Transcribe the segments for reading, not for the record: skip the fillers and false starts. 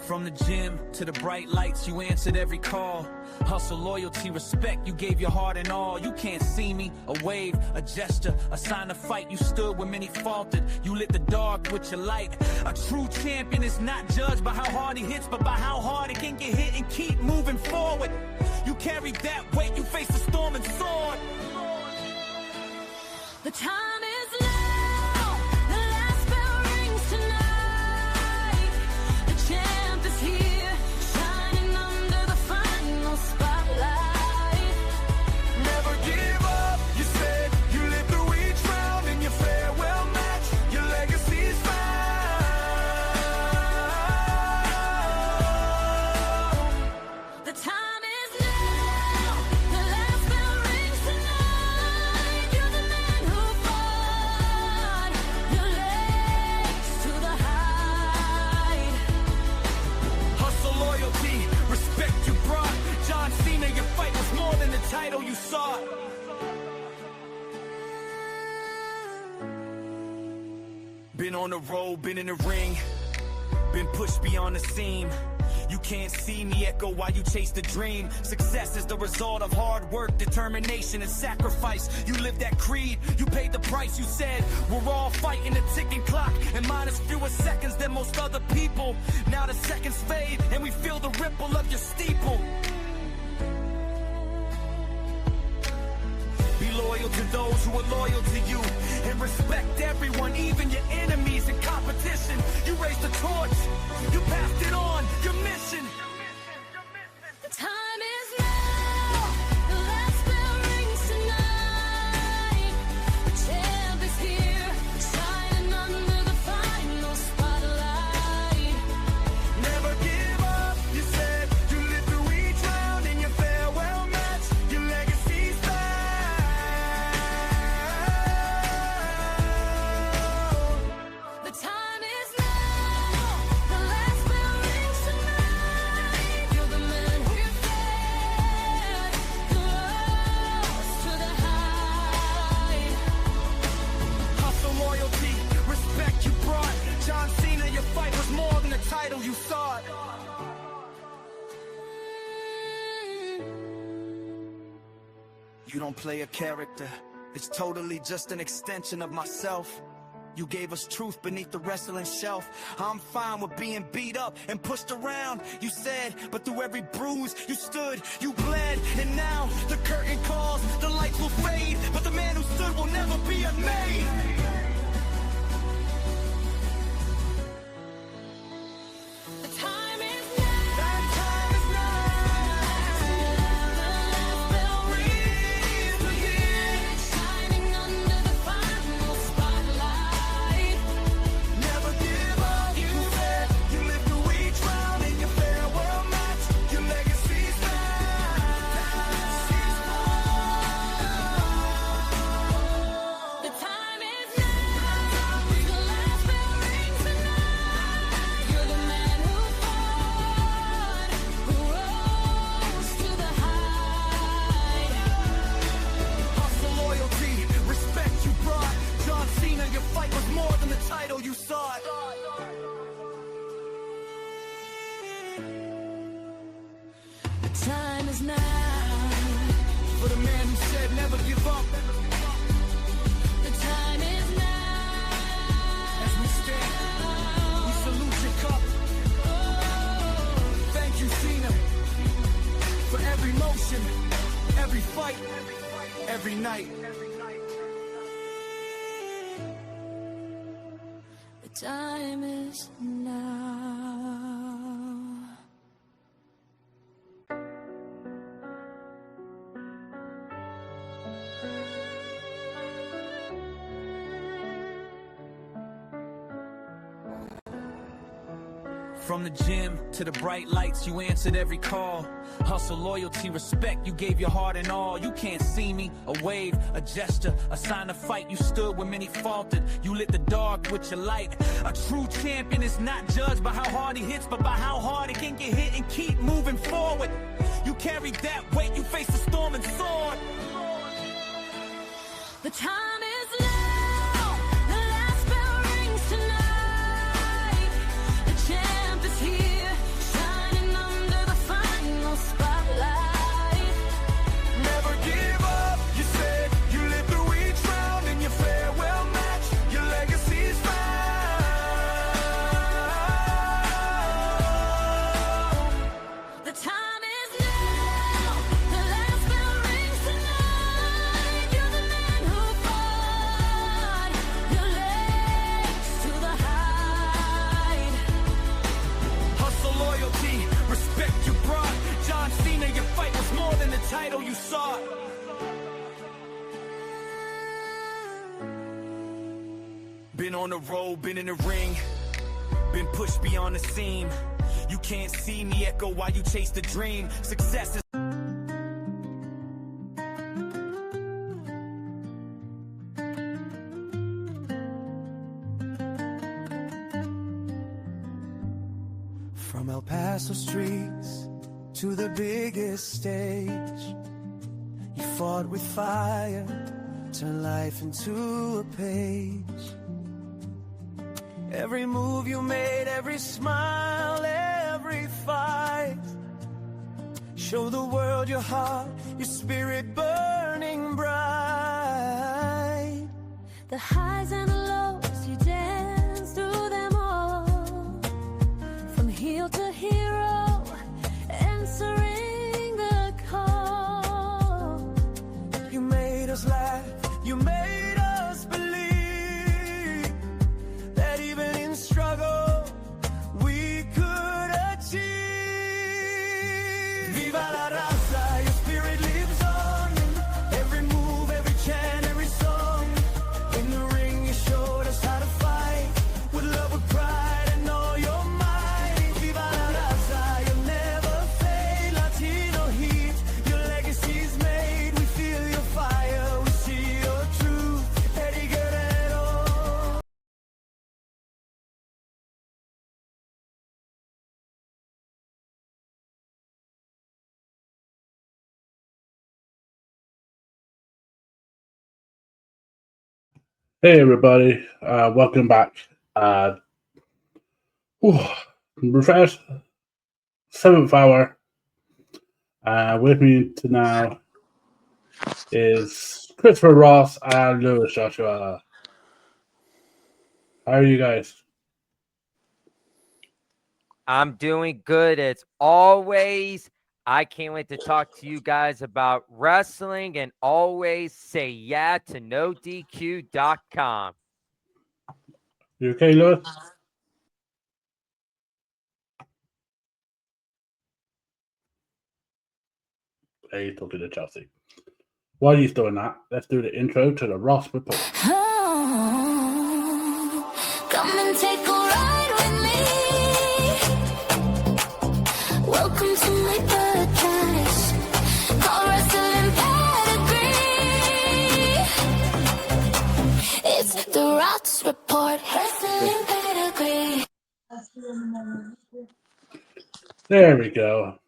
From the gym to the bright lights, you answered every call. Hustle, loyalty, respect, you gave your heart and all. You can't see me, a wave, a gesture, a sign of fight. You stood when many faltered, you lit the dark with your light. A true champion is not judged by how hard he hits, but by how hard he can get hit and keep moving forward. You carried that weight, you faced the storm and soared. The time is now, the last bell rings tonight. The champ is here, shining under the final spotlight. Never give up, you said. You live through each round in your farewell match. Your legacy's found. The time is now, the last bell rings tonight. You're the man who fought your legs to the hide. Hustle, loyalty, respect you brought. John Cena, your fight was more than the title you sought. Been on the road, been in the ring, been pushed beyond the seam. You can't see me echo while you chase the dream. Success is the result of hard work, determination, and sacrifice. You lived that creed, you paid the price. You said, we're all fighting a ticking clock, and mine is fewer seconds than most other people. Now the seconds fade, and we feel the ripple of your steeple. Be loyal to those who are loyal to you, and respect everyone, even your enemies and competition. You raised the torch, you passed it on, your mission. The time is now, the last bell rings tonight. The champ is here, shining under the final spotlight. Never give up, you said. You live through each round in your farewell match. Your legacy's found. The time is now, the last bell rings tonight. You're the man who fed the rose to the hide. Hustle, loyalty, respect you brought. John Cena, your fight was more than the title you sought. You don't play a character, it's totally just an extension of myself. You gave us truth beneath the wrestling shelf. I'm fine with being beat up and pushed around, you said, but through every bruise you stood, you bled. And now the curtain calls, the lights will fade, but the man who stood will never be unmade. The time is now. That time is The last bell rings again, shining under the final spotlight. never give up, you said. You live through each round in your farewell match. Your legacy's found. The time is now. The last bell rings tonight. You're the man who fought, who rose to the hide. Hustle, loyalty, respect you brought. John Cena, your fight was more than the title you sought. The time is now. For the man who said never give up. The time is now. As we stand, we salute your cup. Thank you, Cena, for every motion, every fight, every night. The time is now. From the gym to the bright lights, you answered every call. Hustle, loyalty, respect, you gave your heart and all. You can't see me, a wave, a gesture, a sign of fight. You stood when many faltered, you lit the dark with your light. A true champion is not judged by how hard he hits, but by how hard he can get hit and keep moving forward. You carried that weight, you faced the storm and soared. The time is now. The last bell rings tonight. The champ is here, Been on the road, been in the ring, been pushed beyond the seam. You can't see me echo while you chase the dream. Success is From El Paso streets to the biggest stage, you fought with fire, turned life into a page. Every move you made, every smile, every fight, show the world your heart, your spirit burning bright. The highs and the lows, you dance through them all. From heel to hero, answering the call. You made us laugh, you made us believe that even in struggle we could achieve. Viva la raza, your spirit lives on. Every move, every chant, every song. In the ring you showed us how to fight, with love, with pride and all your might. Viva la raza, you'll never fade. Latino heat, your legacy's made. We feel your fire, we see your truth. Eddie Guerrero. Hey everybody, welcome back. Refresh, 7th hour. With me to now is Christopher Ross and Lewis Joshua. How are you guys? I'm doing good as always. I can't wait to talk to you guys about wrestling, and always say yeah to NoDQ.com. You okay, Lewis? Hey, talking to Chelsea. While he's doing that, let's do the intro to the Rotz Report. Oh, come and take a ride with me. Welcome to my podcast. Call Wrestling Pedigree. It's the Rotz Report. Wrestling Pedigree. There we go.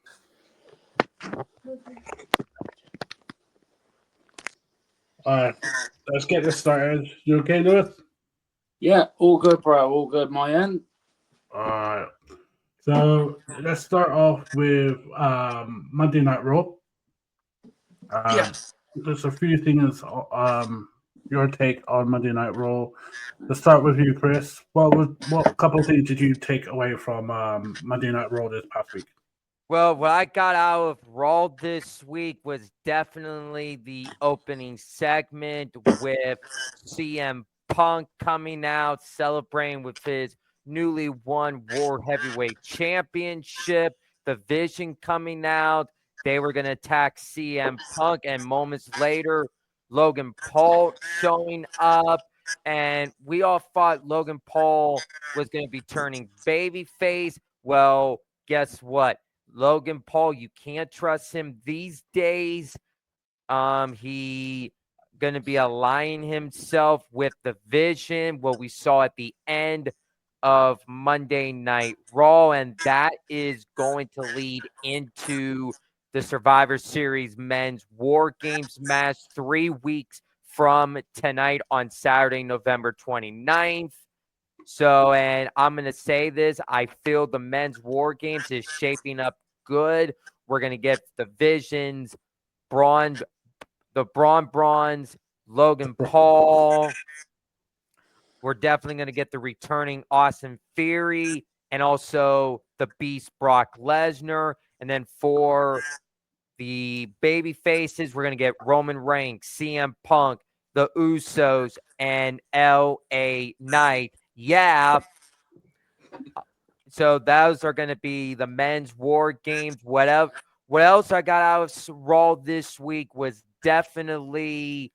Alright, let's get this started. You okay, Lewis? Yeah, all good, bro. All good, my end. Alright. So let's start off with Monday Night Raw. There's a few things. Your take on Monday Night Raw. Let's start with you, Chris. What couple of things did you take away from Monday Night Raw this past week? Well, what I got out of Raw this week was definitely the opening segment with CM Punk coming out, celebrating with his newly won World Heavyweight Championship. The Vision coming out. They were going to attack CM Punk, and moments later, Logan Paul showing up. And we all thought Logan Paul was going to be turning babyface. Well, guess what? Logan Paul, you can't trust him these days. He going to be aligning himself with the Vision, what we saw at the end of Monday Night Raw, and that is going to lead into the Survivor Series Men's War Games match 3 weeks from tonight on Saturday, November 29th. So, and I'm going to say this, I feel the Men's War Games is shaping up good. We're going to get the Visions, Braun, Logan Paul. We're definitely going to get the returning Austin Theory and also the Beast Brock Lesnar. And then for the baby faces, we're going to get Roman Reigns, CM Punk, the Usos, and LA Knight. Yeah. So those are going to be the Men's War Games. What else I got out of Raw this week was definitely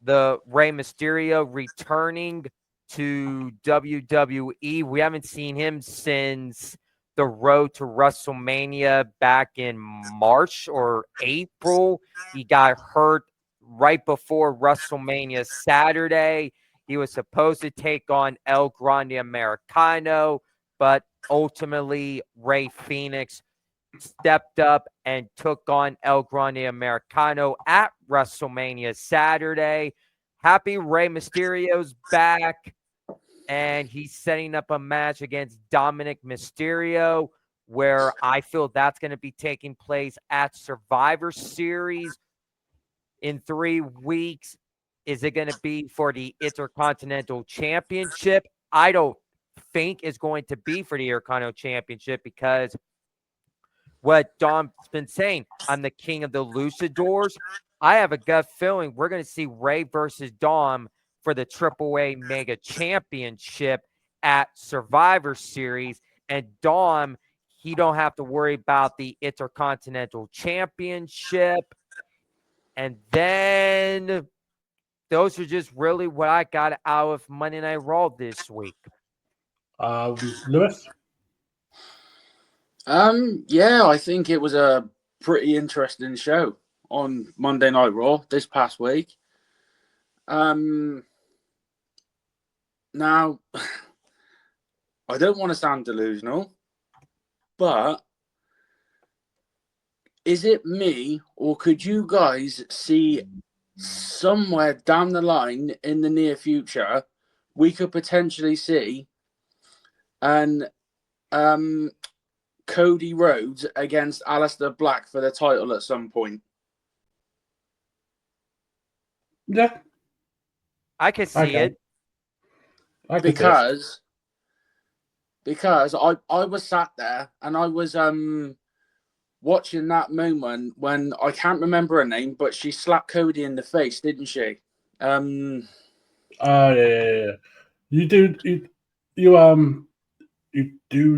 the Rey Mysterio returning to WWE. We haven't seen him since the road to WrestleMania back in March or April. He got hurt right before WrestleMania Saturday. He was supposed to take on El Grande Americano, but ultimately Ray Phoenix stepped up and took on El Grande Americano at WrestleMania Saturday. Happy Rey Mysterio's back, and he's setting up a match against Dominic Mysterio, where I feel that's going to be taking place at Survivor Series in 3 weeks. Is it going to be for the Intercontinental Championship? I don't think it's going to be for the Intercontinental Championship because what Dom's been saying, I'm the king of the luchadors. I have a gut feeling we're going to see Ray versus Dom for the AAA Mega Championship at Survivor Series. And Dom, he don't have to worry about the Intercontinental Championship. And then those are just really what I got out of Monday Night Raw this week. Lewis? Yeah, I think it was a pretty interesting show on Monday Night Raw this past week. Now, I don't want to sound delusional, but is it me, or could you guys see somewhere down the line in the near future we could potentially see an Cody Rhodes against Aleister Black for the title at some point? Yeah. I can see it. Because I was sat there and I was watching that moment when I can't remember her name, but she slapped Cody in the face, didn't she? Oh yeah. You do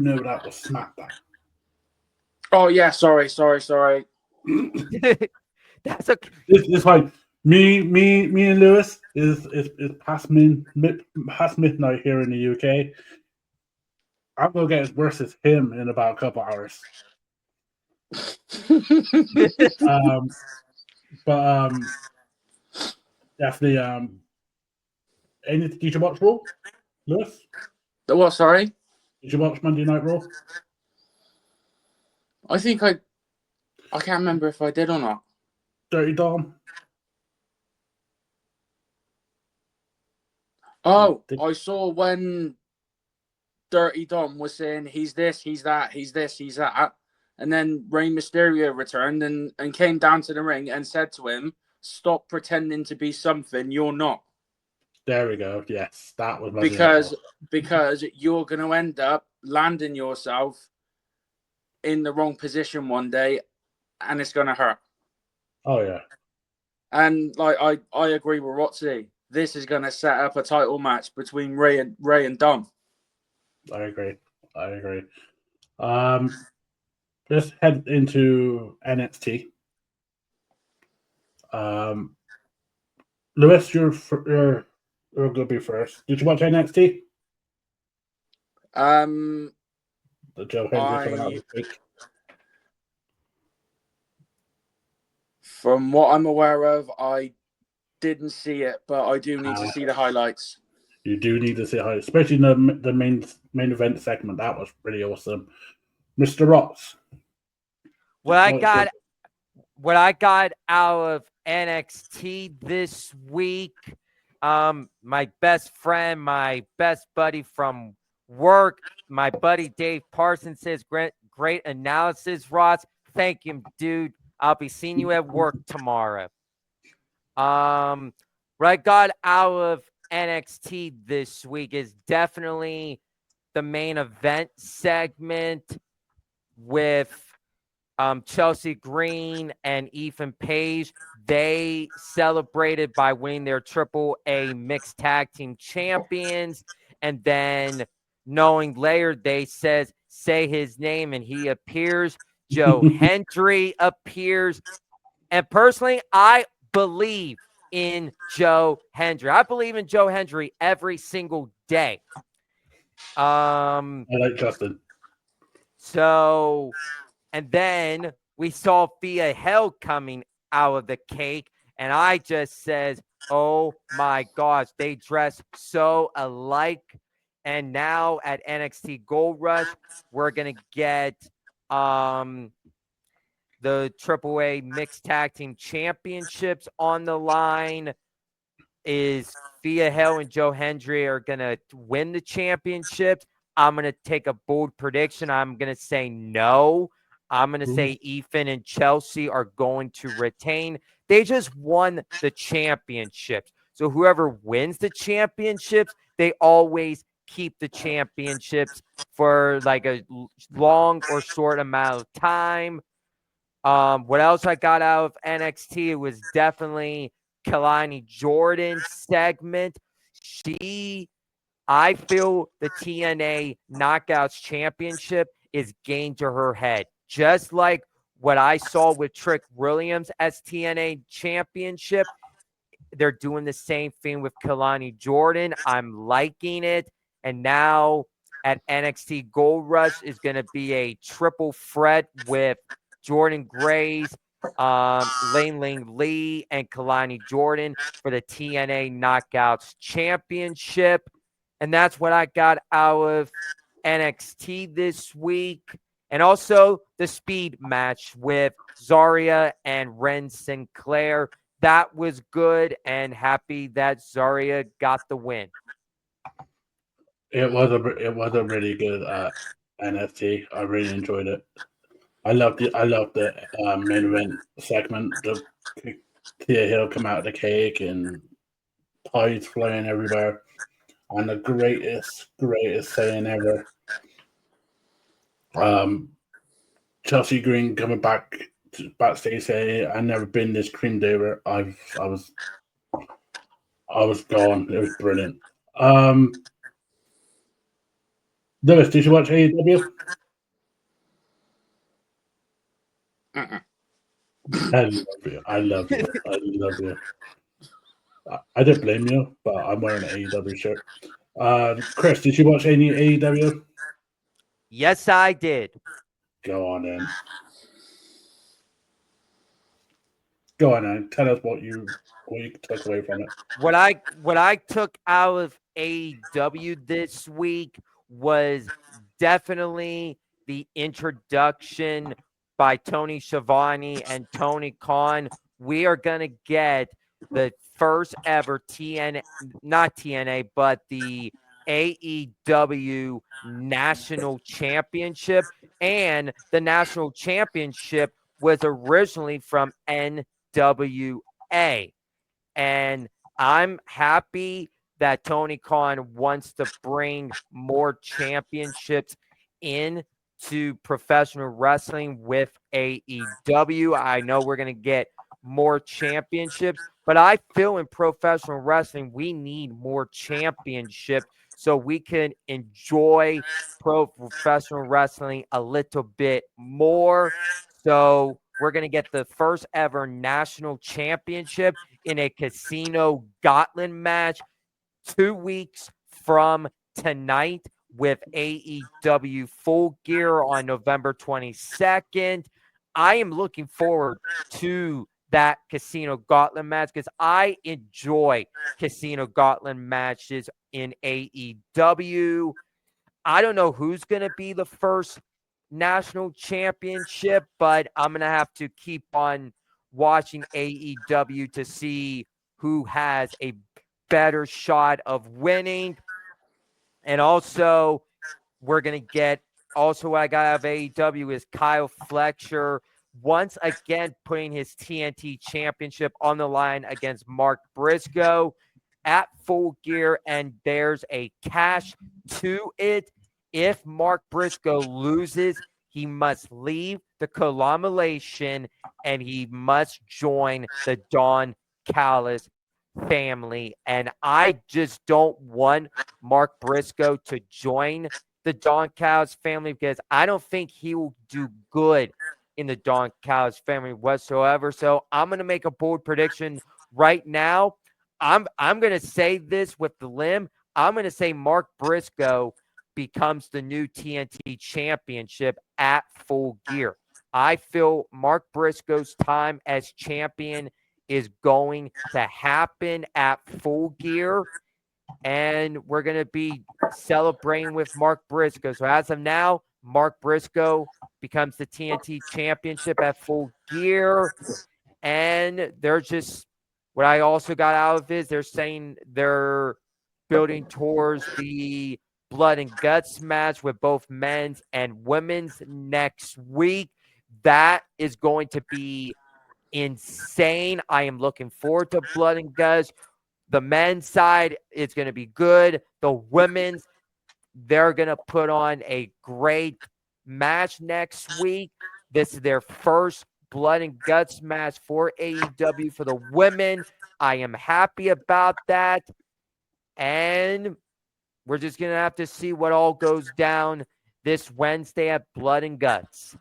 know that was SmackDown. Oh yeah, sorry. That's okay. It's like me and Lewis is past midnight here in the UK. I'm gonna get versus him in about a couple hours. But definitely did you watch Raw, Lewis? The what? Sorry, Did you watch Monday Night Raw? I think I can't remember if I did or not. Dirty Dom. Oh, I saw when Dirty Dom was saying he's this, he's that, he's this, he's that. And then Rey Mysterio returned and came down to the ring and said to him, "Stop pretending to be something you're not." There we go. Yes, that was because you're going to end up landing yourself in the wrong position one day, and it's going to hurt. Oh yeah. And like I agree with Rotzi. This is going to set up a title match between Ray and Dom. I agree. Let's head into NXT. Lewis, you're going to be first. Did you watch NXT? The Joe Hendry coming out this week. From what I'm aware of, I didn't see it, but I do need to see the highlights. You do need to see it, especially the main event segment. That was really awesome. Mr. Rotz. What I got out of NXT this week, my best friend, my best buddy from work, my buddy Dave Parsons says, great analysis, Ross. Thank you, dude. I'll be seeing you at work tomorrow. What I got out of NXT this week is definitely the main event segment with Chelsea Green and Ethan Page. They celebrated by winning their AAA Mixed Tag Team Champions. And then knowing later, they say his name and he appears. Joe Hendry appears. And personally, I believe in Joe Hendry. I believe in Joe Hendry every single day. I like Justin. So, and then we saw Fia Hell coming out of the cake, and I just says, oh my gosh, they dress so alike. And now at NXT Gold Rush, we're gonna get the AAA Mixed Tag Team Championships on the line. Is Fia Hell and Joe Hendry are going to win the championships? I'm going to take a bold prediction. I'm going to say no. I'm going to say Ethan and Chelsea are going to retain. They just won the championships. So whoever wins the championships, they always keep the championships for like a long or short amount of time. What else I got out of NXT? It was definitely Kalani Jordan's segment. I feel the TNA Knockouts Championship is gained to her head. Just like what I saw with Trick Williams as TNA Championship, they're doing the same thing with Kalani Jordan. I'm liking it. And now at NXT Gold Rush is going to be a triple threat with Jordan Grace, Lane Lee, and Kalani Jordan for the TNA Knockouts Championship. And that's what I got out of NXT this week. And also the speed match with Zarya and Ren Sinclair. That was good, and happy that Zarya got the win. It was a really good NFT. I really enjoyed it. I loved the main event segment. The Tia Hill come out of the cake and pies flying everywhere, and the greatest saying ever. Chelsea Green coming backstage saying, "I've never been this cream diva. I was gone. It was brilliant." Lewis, did you watch AEW? I love you. I don't blame you, but I'm wearing an AEW shirt. Chris, did you watch any AEW? Yes, I did. Go on then. Go on then. Tell us what you took away from it. What I took out of AEW this week was definitely the introduction by Tony Schiavone and Tony Khan. We are gonna get the first ever not TNA, but the AEW National Championship. And the National Championship was originally from NWA. And I'm happy that Tony Khan wants to bring more championships into professional wrestling with AEW. I know we're going to get more championships, but I feel in professional wrestling, we need more championships so we can enjoy professional wrestling a little bit more. So we're going to get the first ever national championship in a Casino Gauntlet match 2 weeks from tonight with AEW Full Gear on November 22nd. I am looking forward to that Casino Gauntlet match because I enjoy Casino Gauntlet matches in AEW. I don't know who's going to be the first national championship, but I'm going to have to keep on watching AEW to see who has a better shot of winning. And also, we're going to get also what I got out of AEW is Kyle Fletcher once again putting his TNT championship on the line against Mark Briscoe at Full Gear, and there's a cash to it. If Mark Briscoe loses, he must leave the conglomeration and he must join the Don Callis family. And I just don't want Mark Briscoe to join the Don Callis family because I don't think he will do good in the Don Callis family whatsoever. So I'm going to make a bold prediction right now, I'm going to say this with the limb. I'm going to say Mark Briscoe becomes the new TNT championship at Full Gear. I feel Mark Briscoe's time as champion is going to happen at Full Gear, and we're going to be celebrating with Mark Briscoe. So as of now, Mark Briscoe becomes the TNT championship at Full Gear, and they're just, what I also got out of is they're saying they're building towards the blood and guts match with both men's and women's next week. That is going to be insane. I am looking forward to blood and guts. The men's side is going to be good. The women's, they're going to put on a great match next week. This is their first blood and guts match for AEW for the women. I am happy about that. And we're just going to have to see what all goes down this Wednesday at Blood and Guts.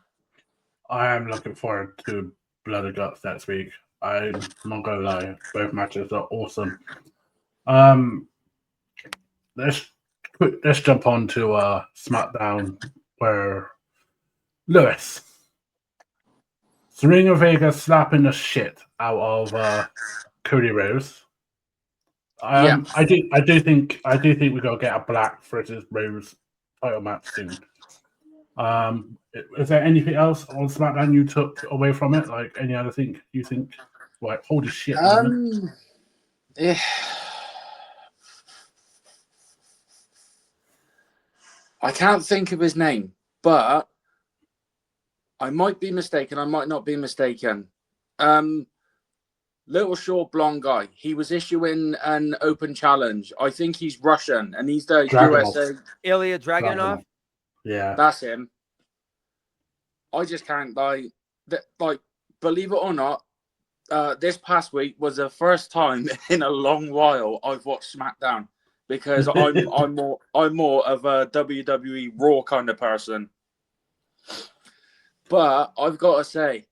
I am looking forward to Blood and Guts next week. I'm not gonna lie, both matches are awesome. Let's jump on to SmackDown, where Lewis, Serena Vega slapping the shit out of Cody Rhodes. Yeah. I do think we gotta get a Black versus Rose title match soon. Is there anything else on SmackDown you took away from it? Like any other thing you think? Like holy shit! Moment? Yeah. I can't think of his name, but I might be mistaken. I might not be mistaken. Little short blonde guy. He was issuing an open challenge. I think he's Russian, and he's the Dragunov. USA. Ilya Dragunov? Yeah, That's him. I just can't like, believe it or not, this past week was the first time in a long while I've watched SmackDown, because I'm more of a WWE Raw kind of person. But I've got to say,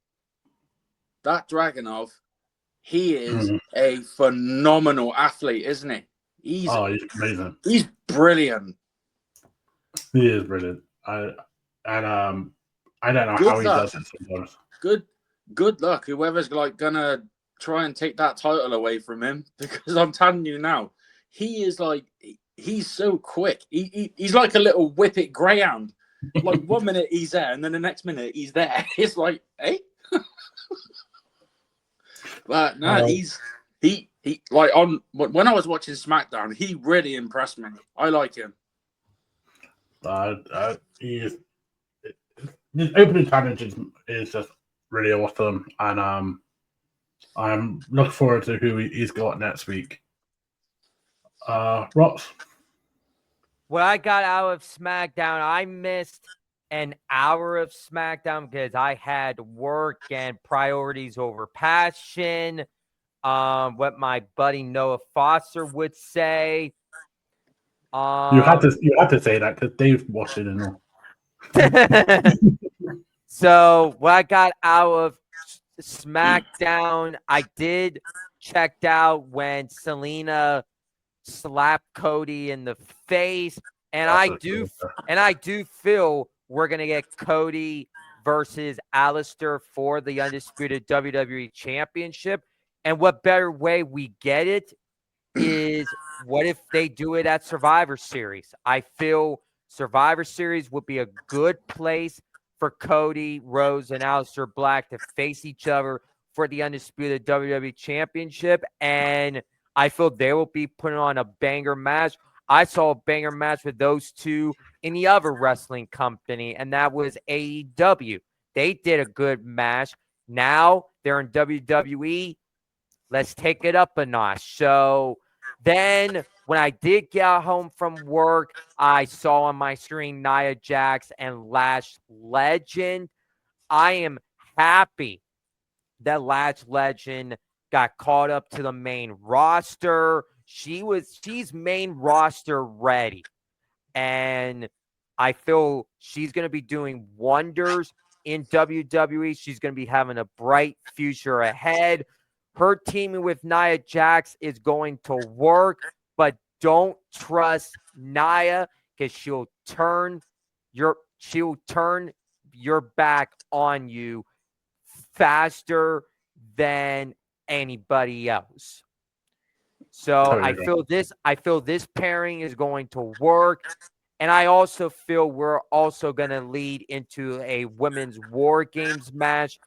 that Dragunov, he is a phenomenal athlete, isn't he? He's amazing. He's brilliant. He is brilliant. I don't know Good how he luck. does it sometimes. Good luck, whoever's like gonna try and take that title away from him, because I'm telling you now, he is like, he's so quick. He's like a little whippet greyhound. Like 1 minute he's there, and then the next minute he's there. It's like, hey. But no, he like on when I was watching SmackDown, he really impressed me. I like him. His opening challenge is just really awesome, and I'm looking forward to who he's got next week. Rotz? What I got out of SmackDown, I missed an hour of SmackDown because I had work and priorities over passion. What my buddy Noah Foster would say. You had to say that because Dave's watching and all. So what I got out of SmackDown, I did checked out when Selena slapped Cody in the face, and I do feel we're gonna get Cody versus Alistair for the undisputed WWE Championship. And what better way we get it is, what if they do it at Survivor Series? I feel Survivor Series would be a good place for Cody Rhodes and Aleister Black to face each other for the undisputed WWE Championship, and I feel they will be putting on a banger match. I saw a banger match with those two in the other wrestling company, and that was AEW. They did a good match. Now they're in WWE. Let's take it up a notch. So then when I did get home from work, I saw on my screen Nia Jax and Lash Legend. I am happy that Lash Legend got caught up to the main roster. She's main roster ready. And I feel she's going to be doing wonders in WWE. She's going to be having a bright future ahead. her teaming with Nia Jax is going to work, but don't trust Nia because she'll turn your back on you faster than anybody else. So Totally I agree. feel this pairing is going to work. And I also feel we're also going to lead into a women's War Games match.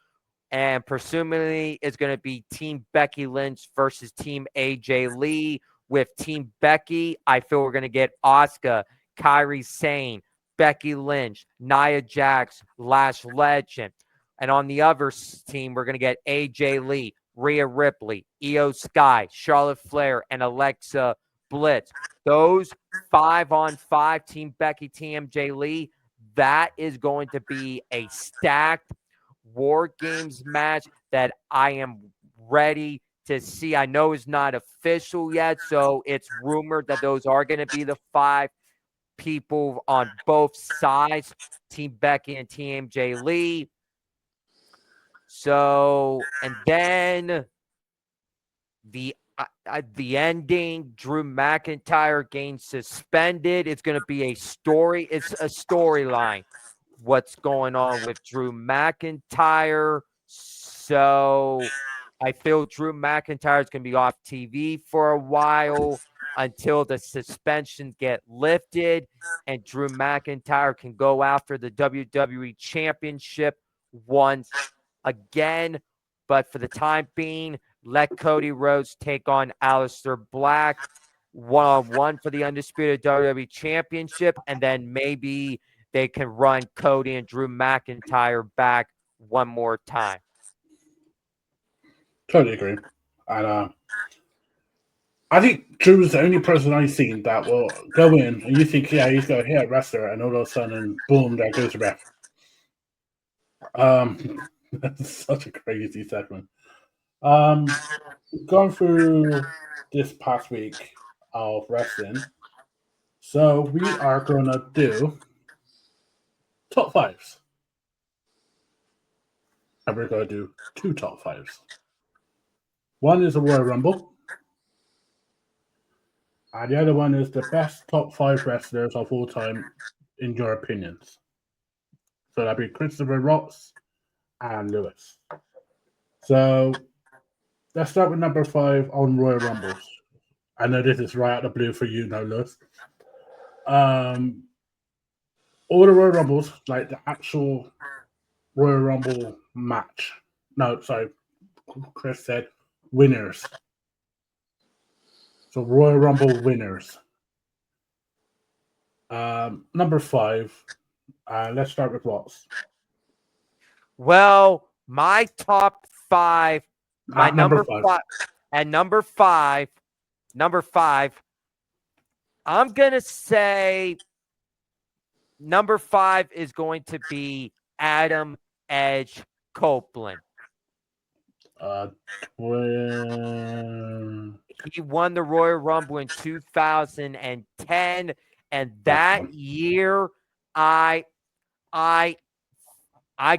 And presumably it's going to be Team Becky Lynch versus Team AJ Lee. With Team Becky, I feel we're going to get Asuka, Kairi Sane, Becky Lynch, Nia Jax, Lash Legend. And on the other team, we're going to get AJ Lee, Rhea Ripley, Io Sky, Charlotte Flair, and Alexa Bliss. Those 5-on-5, Team Becky, TMJ Lee, that is going to be a stacked War Games match that I am ready to see. I know it's not official yet, so it's rumored that those are going to be the 5 people on both sides, Team Becky and TMJ Lee. So, and then the ending, Drew McIntyre gains suspended. It's going to be a story. It's a storyline. What's going on with Drew McIntyre? So I feel Drew McIntyre is going to be off TV for a while until the suspensions get lifted and Drew McIntyre can go after the WWE Championship once again. But for the time being, let Cody Rhodes take on Aleister Black one-on-one for the undisputed WWE Championship, and then maybe they can run Cody and Drew McIntyre back one more time. Totally agree. And I think Drew's the only person I've seen that will go in and you think, yeah, he's going to hit a wrestler, and all of a sudden, boom, there goes the ref. That's such a crazy segment. Going through this past week of wrestling, so we are going to do top 5s. And we're going to do 2 top 5s. One is a Royal Rumble, and the other one is the best top 5 wrestlers of all time, in your opinions. So that'd be Christopher Rotz and Lewis. So let's start with number 5 on Royal Rumbles. I know this is right out of the blue for you, no Lewis. All the Royal Rumbles, like the actual Royal Rumble match. No, sorry, Chris said winners. So Royal Rumble winners. Number 5. Let's start with Ross. Well, my top 5, my number 5, and number 5, I'm going to say number 5 is going to be Adam Edge Copeland. He won the Royal Rumble in 2010, and that year I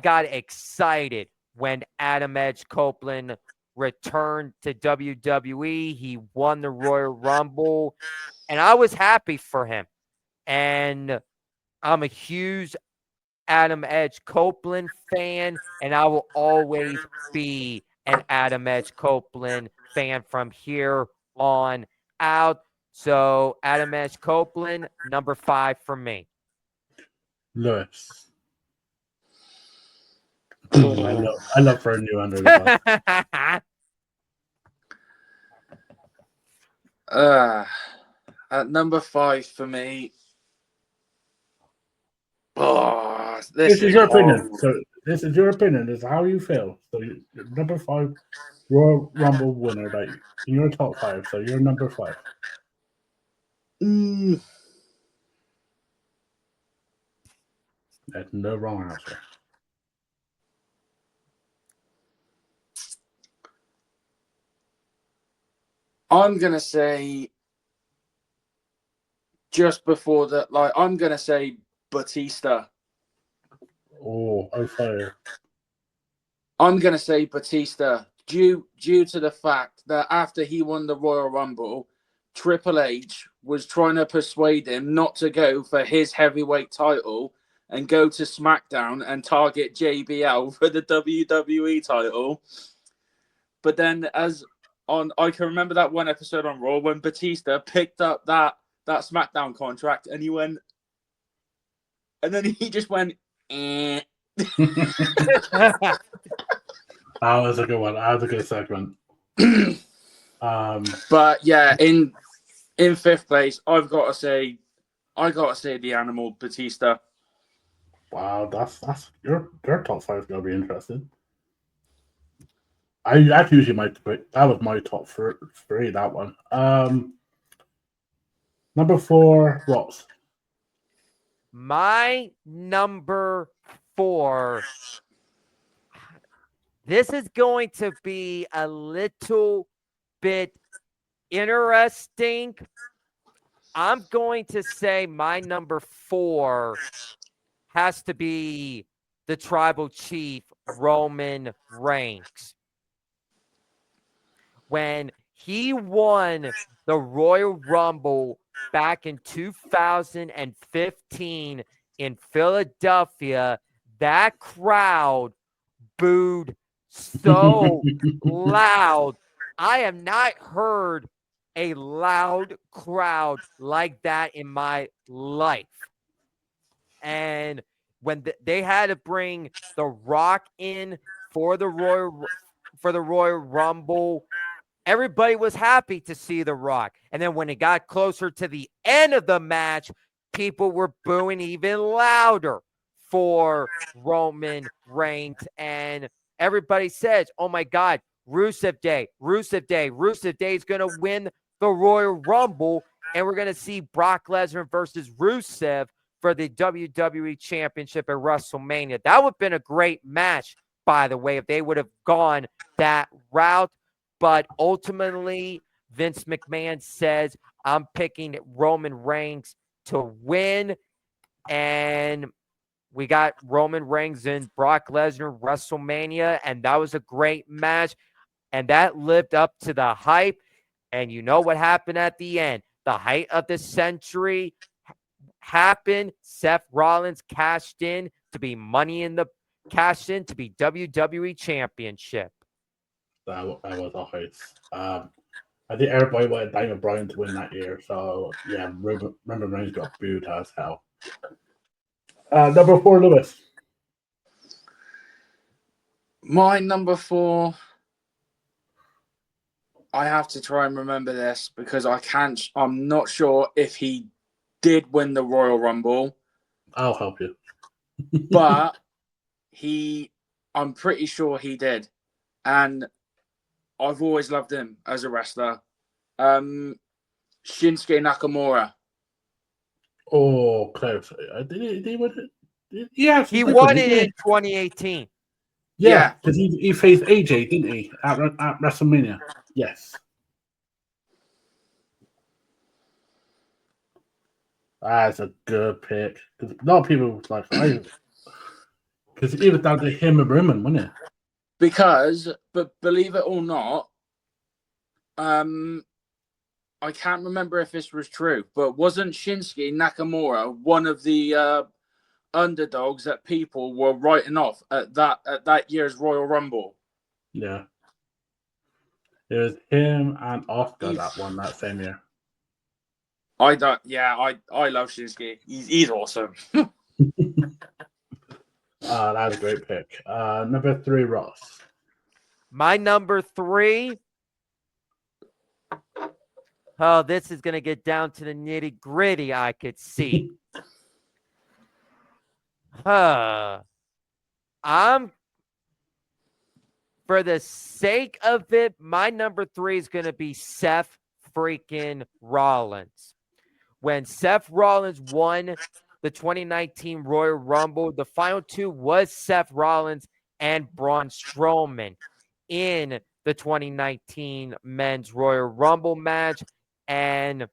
got excited when Adam Edge Copeland returned to WWE. He won the Royal Rumble, and I was happy for him. And I'm a huge Adam Edge Copeland fan, and I will always be an Adam Edge Copeland fan from here on out. So Adam Edge Copeland, number 5 for me. Lewis. I love throwing you under the bus. At number 5 for me. Oh, this is your opinion. So this is your opinion. This is how you feel. So number 5 Royal Rumble winner, like in your top 5. So you're number 5. That's no wrong answer. I'm gonna say just before that, like I'm gonna say Batista. Oh, fire. I'm gonna say Batista due to the fact that after he won the Royal Rumble, Triple H was trying to persuade him not to go for his heavyweight title and go to SmackDown and target JBL for the WWE title. But then I can remember that one episode on Raw when Batista picked up that SmackDown contract and he went, and then he just went, eh. That was a good one. That was a good segment. But yeah, in fifth place, I gotta say the Animal Batista. Wow, that's your top five is gonna be interesting. That's usually that was my top three. That one. Number 4, Rotz. My number 4. This is going to be a little bit interesting. I'm going to say my number 4 has to be the tribal chief, Roman Reigns. When he won the Royal Rumble back in 2015 in Philadelphia, that crowd booed so loud. I have not heard a loud crowd like that in my life. And when they had to bring The Rock in for the Royal Rumble, everybody was happy to see The Rock. And then when it got closer to the end of the match, people were booing even louder for Roman Reigns. And everybody says, oh my God, Rusev Day is going to win the Royal Rumble. And we're going to see Brock Lesnar versus Rusev for the WWE Championship at WrestleMania. That would have been a great match, by the way, if they would have gone that route. But ultimately, Vince McMahon says, I'm picking Roman Reigns to win. And we got Roman Reigns and Brock Lesnar WrestleMania, and that was a great match. And that lived up to the hype. And you know what happened at the end? The height of the century happened. Seth Rollins cashed in to be WWE Championship. That was a heist. I think everybody wanted Daniel Bryan to win that year. So yeah, Roman Reigns got booed as hell. Number 4, Lewis. My number 4, I have to try and remember this because I'm not sure if he did win the Royal Rumble. I'll help you. But I'm pretty sure he did. And I've always loved him as a wrestler. Shinsuke Nakamura. Oh, close. Did he win it? Yeah, he won it in 2018. Yeah, because he faced AJ, didn't he, at WrestleMania? Yes. That's a good pick. Because a lot of people was like, because it was down to him and Roman, wasn't it? Because, but believe it or not, I can't remember if this was true, but wasn't Shinsuke Nakamura one of the underdogs that people were writing off at that year's Royal Rumble? Yeah. It was him and Oscar that won that same year. I love Shinsuke. He's awesome. That was a great pick. Number 3, Ross. My number 3. Oh, this is going to get down to the nitty gritty, I could see. For the sake of it, my number 3 is going to be Seth freaking Rollins. When Seth Rollins won the 2019 Royal Rumble, the final 2 was Seth Rollins and Braun Strowman in the 2019 Men's Royal Rumble match. And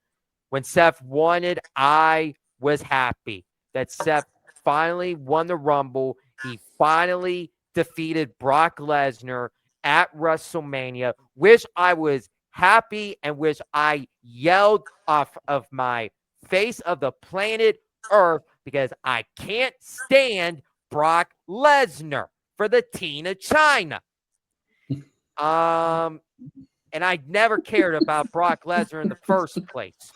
when Seth won it, I was happy that Seth finally won the Rumble. He finally defeated Brock Lesnar. at WrestleMania. Wish I was happy and wish I yelled off of my face of the planet Earth because I can't stand Brock Lesnar for the Teen of China. And I never cared about Brock Lesnar in the first place.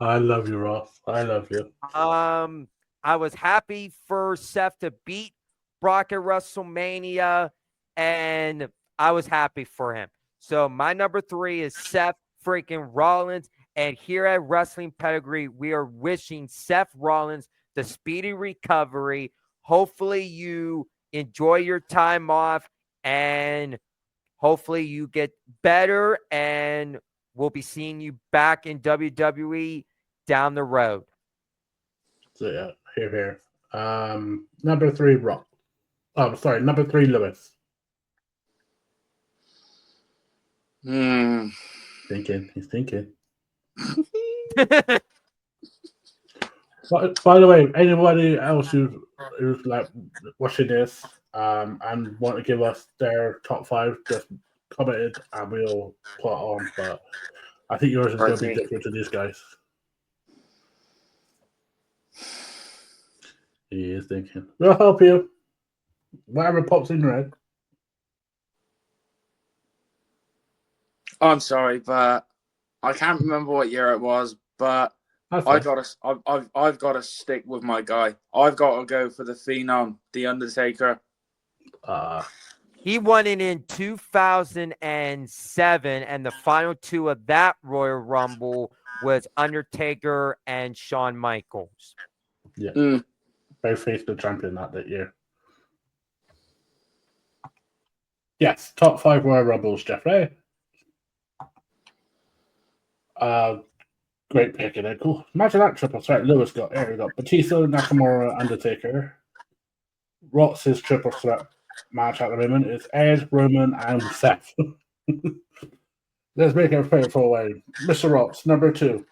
I love you, Ross. I love you. I was happy for Seth to beat Brock at WrestleMania, and I was happy for him. So my number 3 is Seth freaking Rollins. And here at Wrestling Pedigree, we are wishing Seth Rollins the speedy recovery. Hopefully you enjoy your time off, and hopefully you get better, and we'll be seeing you back in WWE down the road. So yeah, here. Number 3, Rock. Oh, sorry, number 3, Lewis. He's thinking. By the way, anybody else who's like watching this and want to give us their top 5, just comment it and we'll put it on. But I think yours is going to be different to these guys. He is thinking. We'll help you. Whatever pops in your head. I'm sorry, but I can't remember what year it was, but That's I've fine. got to stick with my guy. I've got to go for the Phenom, The Undertaker. He won it in 2007, and the final 2 of that Royal Rumble was Undertaker and Shawn Michaels. Yeah. Both faced the champion that year. Yes, top 5 Royal Rumbles, Jeffrey. Great pick, and cool. Imagine that triple threat Lewis got here. We got Batista, Nakamura, Undertaker. Rotz's triple threat match at the moment is Edge, Roman, and Seth. Let's make it fair for away. Mr. Rotz, number 2.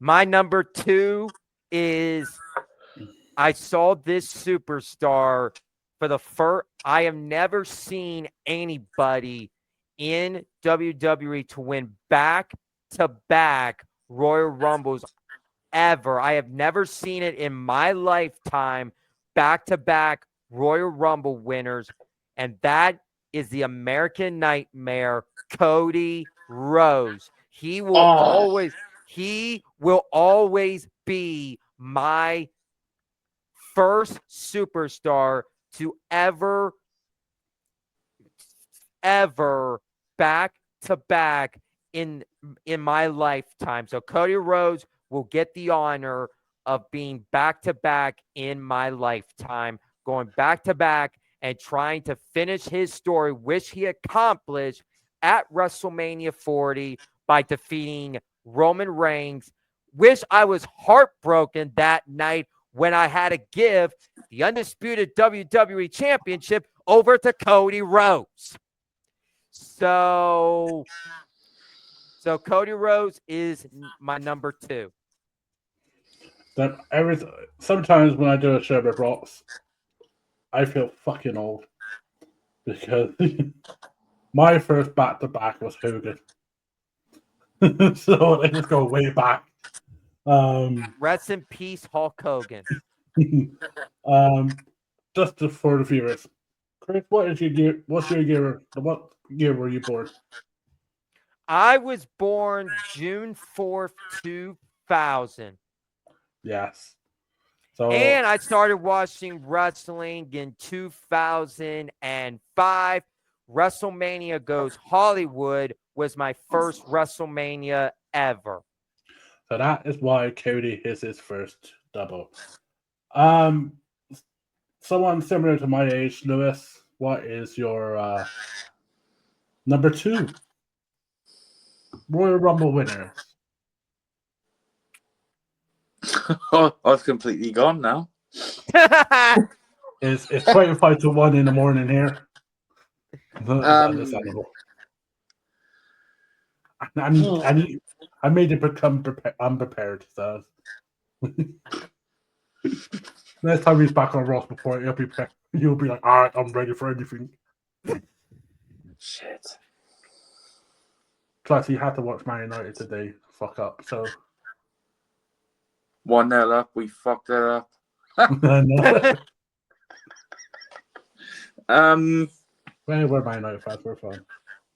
My number 2 is I saw this superstar for the first. I have never seen anybody in WWE to win back-to-back Royal Rumbles ever. I have never seen it in my lifetime, back-to-back Royal Rumble winners, and that is the American Nightmare, Cody Rhodes. He will always be my first superstar to ever back-to-back in my lifetime. So Cody Rhodes will get the honor of being back-to-back in my lifetime, going back-to-back and trying to finish his story, which he accomplished at WrestleMania 40 by defeating Roman Reigns. Wish I was heartbroken that night when I had to give the undisputed WWE Championship over to Cody Rhodes. So Cody Rhodes is my number 2. Sometimes when I do a show with Rotz, I feel fucking old because my first back-to-back was Hogan. So let's just go way back. Rest in peace, Hulk Hogan. Just for the viewers, Chris, what's your year? What year were you born? I was born June 4th, 2000. Yes. So, and I started watching wrestling in 2005. WrestleMania Goes Hollywood was my first WrestleMania ever. So that is why Cody is his first double. Someone similar to my age, Lewis, what is your number 2 Royal Rumble winner? Oh, I've completely gone now. It's 25 to 1 in the morning here. Understandable. I made it become unprepared. So next time he's back on Ross before you'll be like, all right, I'm ready for anything. Shit. Plus, he had to watch Man United today. Fuck up. So 1-0 up. We fucked it up. Where were Man United fans were fun.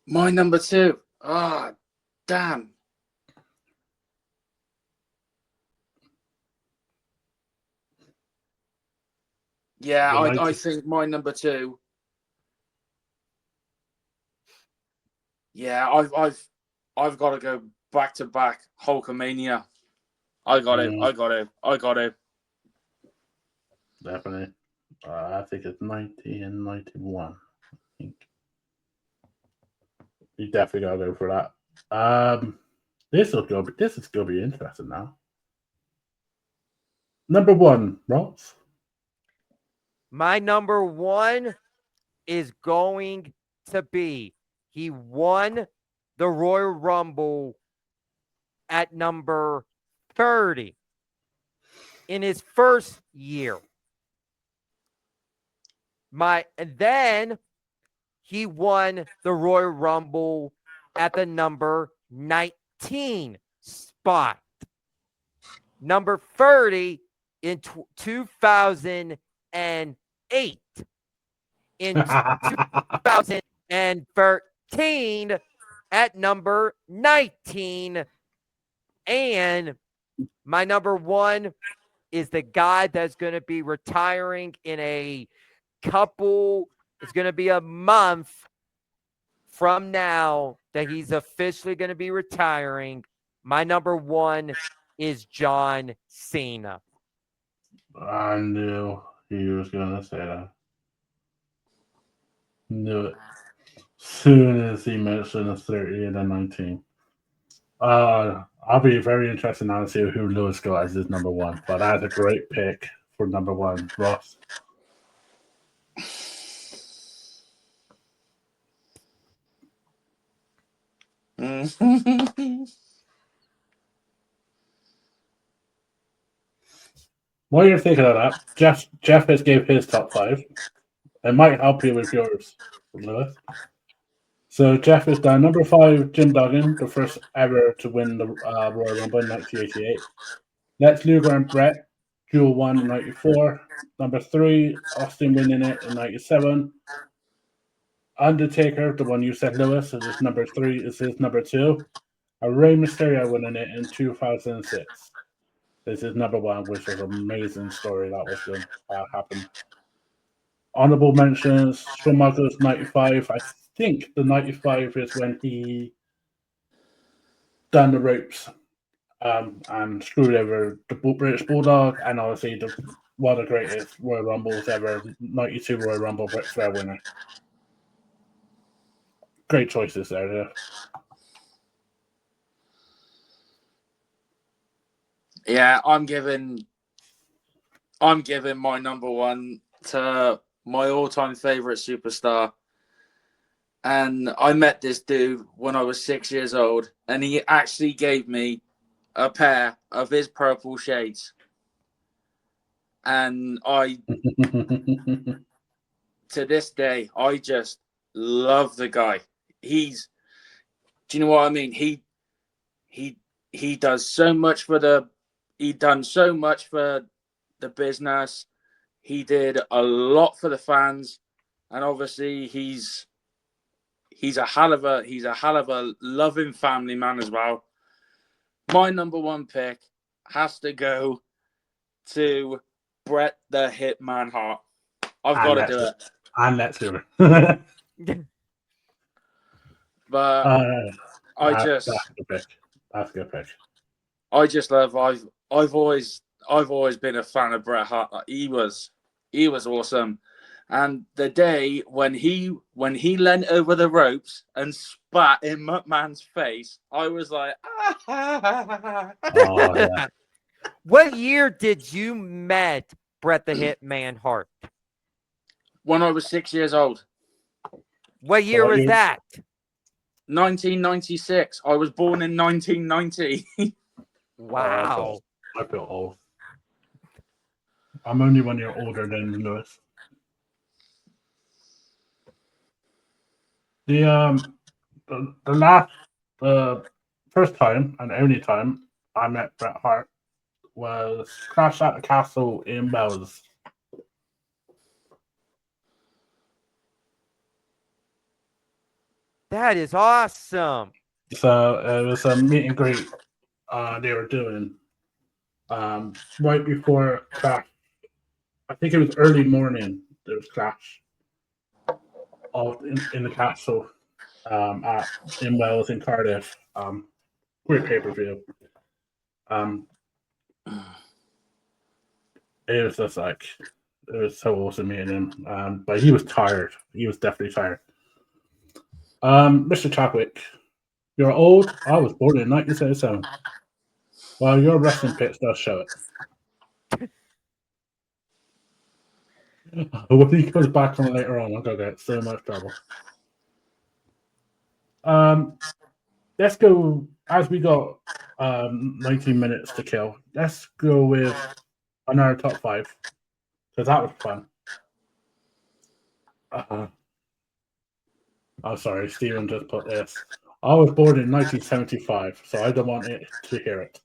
My number 2. Ah, damn. Yeah, I think my number 2. Yeah, I've got to go back to back Hulkamania. I got it. Definitely. I think it's 90 and 91. I think. You definitely gotta go for that. This is gonna be interesting now. Number 1, Rotz. My number 1 is going to be he won the Royal Rumble at number 30 in his first year. And then he won the Royal Rumble at the number 19 spot. Number 30 in 2008. In 2013 at number 19. And my number 1 is the guy that's going to be retiring in a couple, it's going to be a month from now that he's officially going to be retiring. My number 1 is John Cena. I knew he was gonna say that. Knew it. Soon as he mentioned the 30 and the 19. I'll be very interested now to see who Lewis got as his number 1. But that's a great pick for number 1, Ross. While you're thinking of that, Jeff has gave his top 5. It might help you with yours, Lewis. So Jeff has done number 5, Jim Duggan, the first ever to win the Royal Rumble in 1988. Lex Luger and Brett, dual one in 94. Number 3, Austin winning it in 97. Undertaker, the one you said, Lewis, is his number 3, is his number 2. And Rey Mysterio winning it in 2006. This is number 1, which was an amazing story that was going to happen. Honorable mentions, Shawn Michaels 95. I think the 95 is when he done the ropes and screwed over the British Bulldog, and obviously one of the greatest Royal Rumbles ever, 92 Royal Rumble Ric Flair winner. Great choices there. Yeah. Yeah, I'm giving my number 1 to my all-time favorite superstar. And I met this dude when I was 6 years old, and he actually gave me a pair of his purple shades. And to this day, I just love the guy. Do you know what I mean? He does so much for the business. He did a lot for the fans, and obviously he's a hell of a loving family man as well. My number 1 pick has to go to Bret the Hitman Hart. I've got to do it. And let's do it. But that's a good pick. That's a good pick. I just love. I've always been a fan of Bret Hart. He was awesome. And the day when he leant over the ropes and spat in McMahon's face, I was like, Oh, yeah. What year did you met Bret the Hitman Hart? When I was 6 years old. What year was that? 1996. I was born in 1990. Wow. I feel old. I'm only 1 year older than Lewis. The last The first time and only time I met Bret Hart was Clash at the Castle in Wales. That is awesome. So it was a meet and greet they were doing right before Clash. I think it was early morning. There was Clash in the castle at in Wales in Cardiff. Great pay per view. Um, it was just like it was so awesome meeting him. But he was tired. He was definitely tired. Mr. Chadwick, you're old. I was born in 1977. Well, your wrestling picks does show it. When he comes back on later on, I'm gonna get so much trouble. Um, let's go as we got 19 minutes to kill. Let's go with another top five because that was fun. Oh, sorry, Steven just put this. I was born in 1975, so I don't want it to hear it.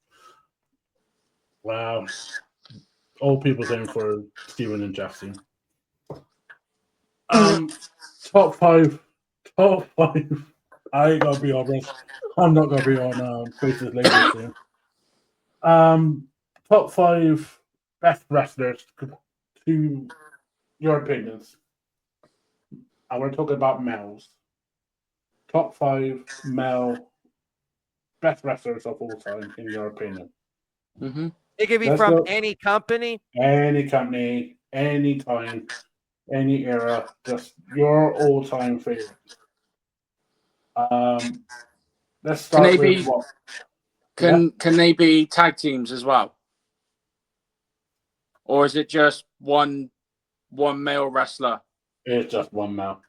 Wow, old people's in for Steven and Jesse. Um, top five, top five. I ain't gonna be on this. I'm not gonna be on Faces Ladies soon. Top five best wrestlers to your opinions. And we're talking about males. Top five male best wrestlers of all time, in your opinion. Mm-hmm. It could be Let's from go. any company. Any company, any time, any era, just your all-time favorite. Let's Can start they with be what? Yeah, can they be tag teams as well? Or is it just one male wrestler? it's just one male.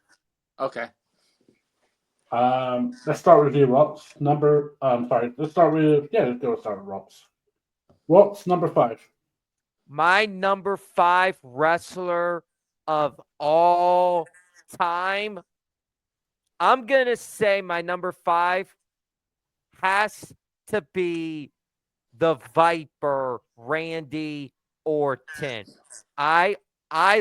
Okay. Let's start with you, Rotz. Sorry. Let's start with Let's go start with Rotz. Rotz number five. My number 5 wrestler of all time. I'm going to say my number 5 has to be the Viper, Randy Orton. I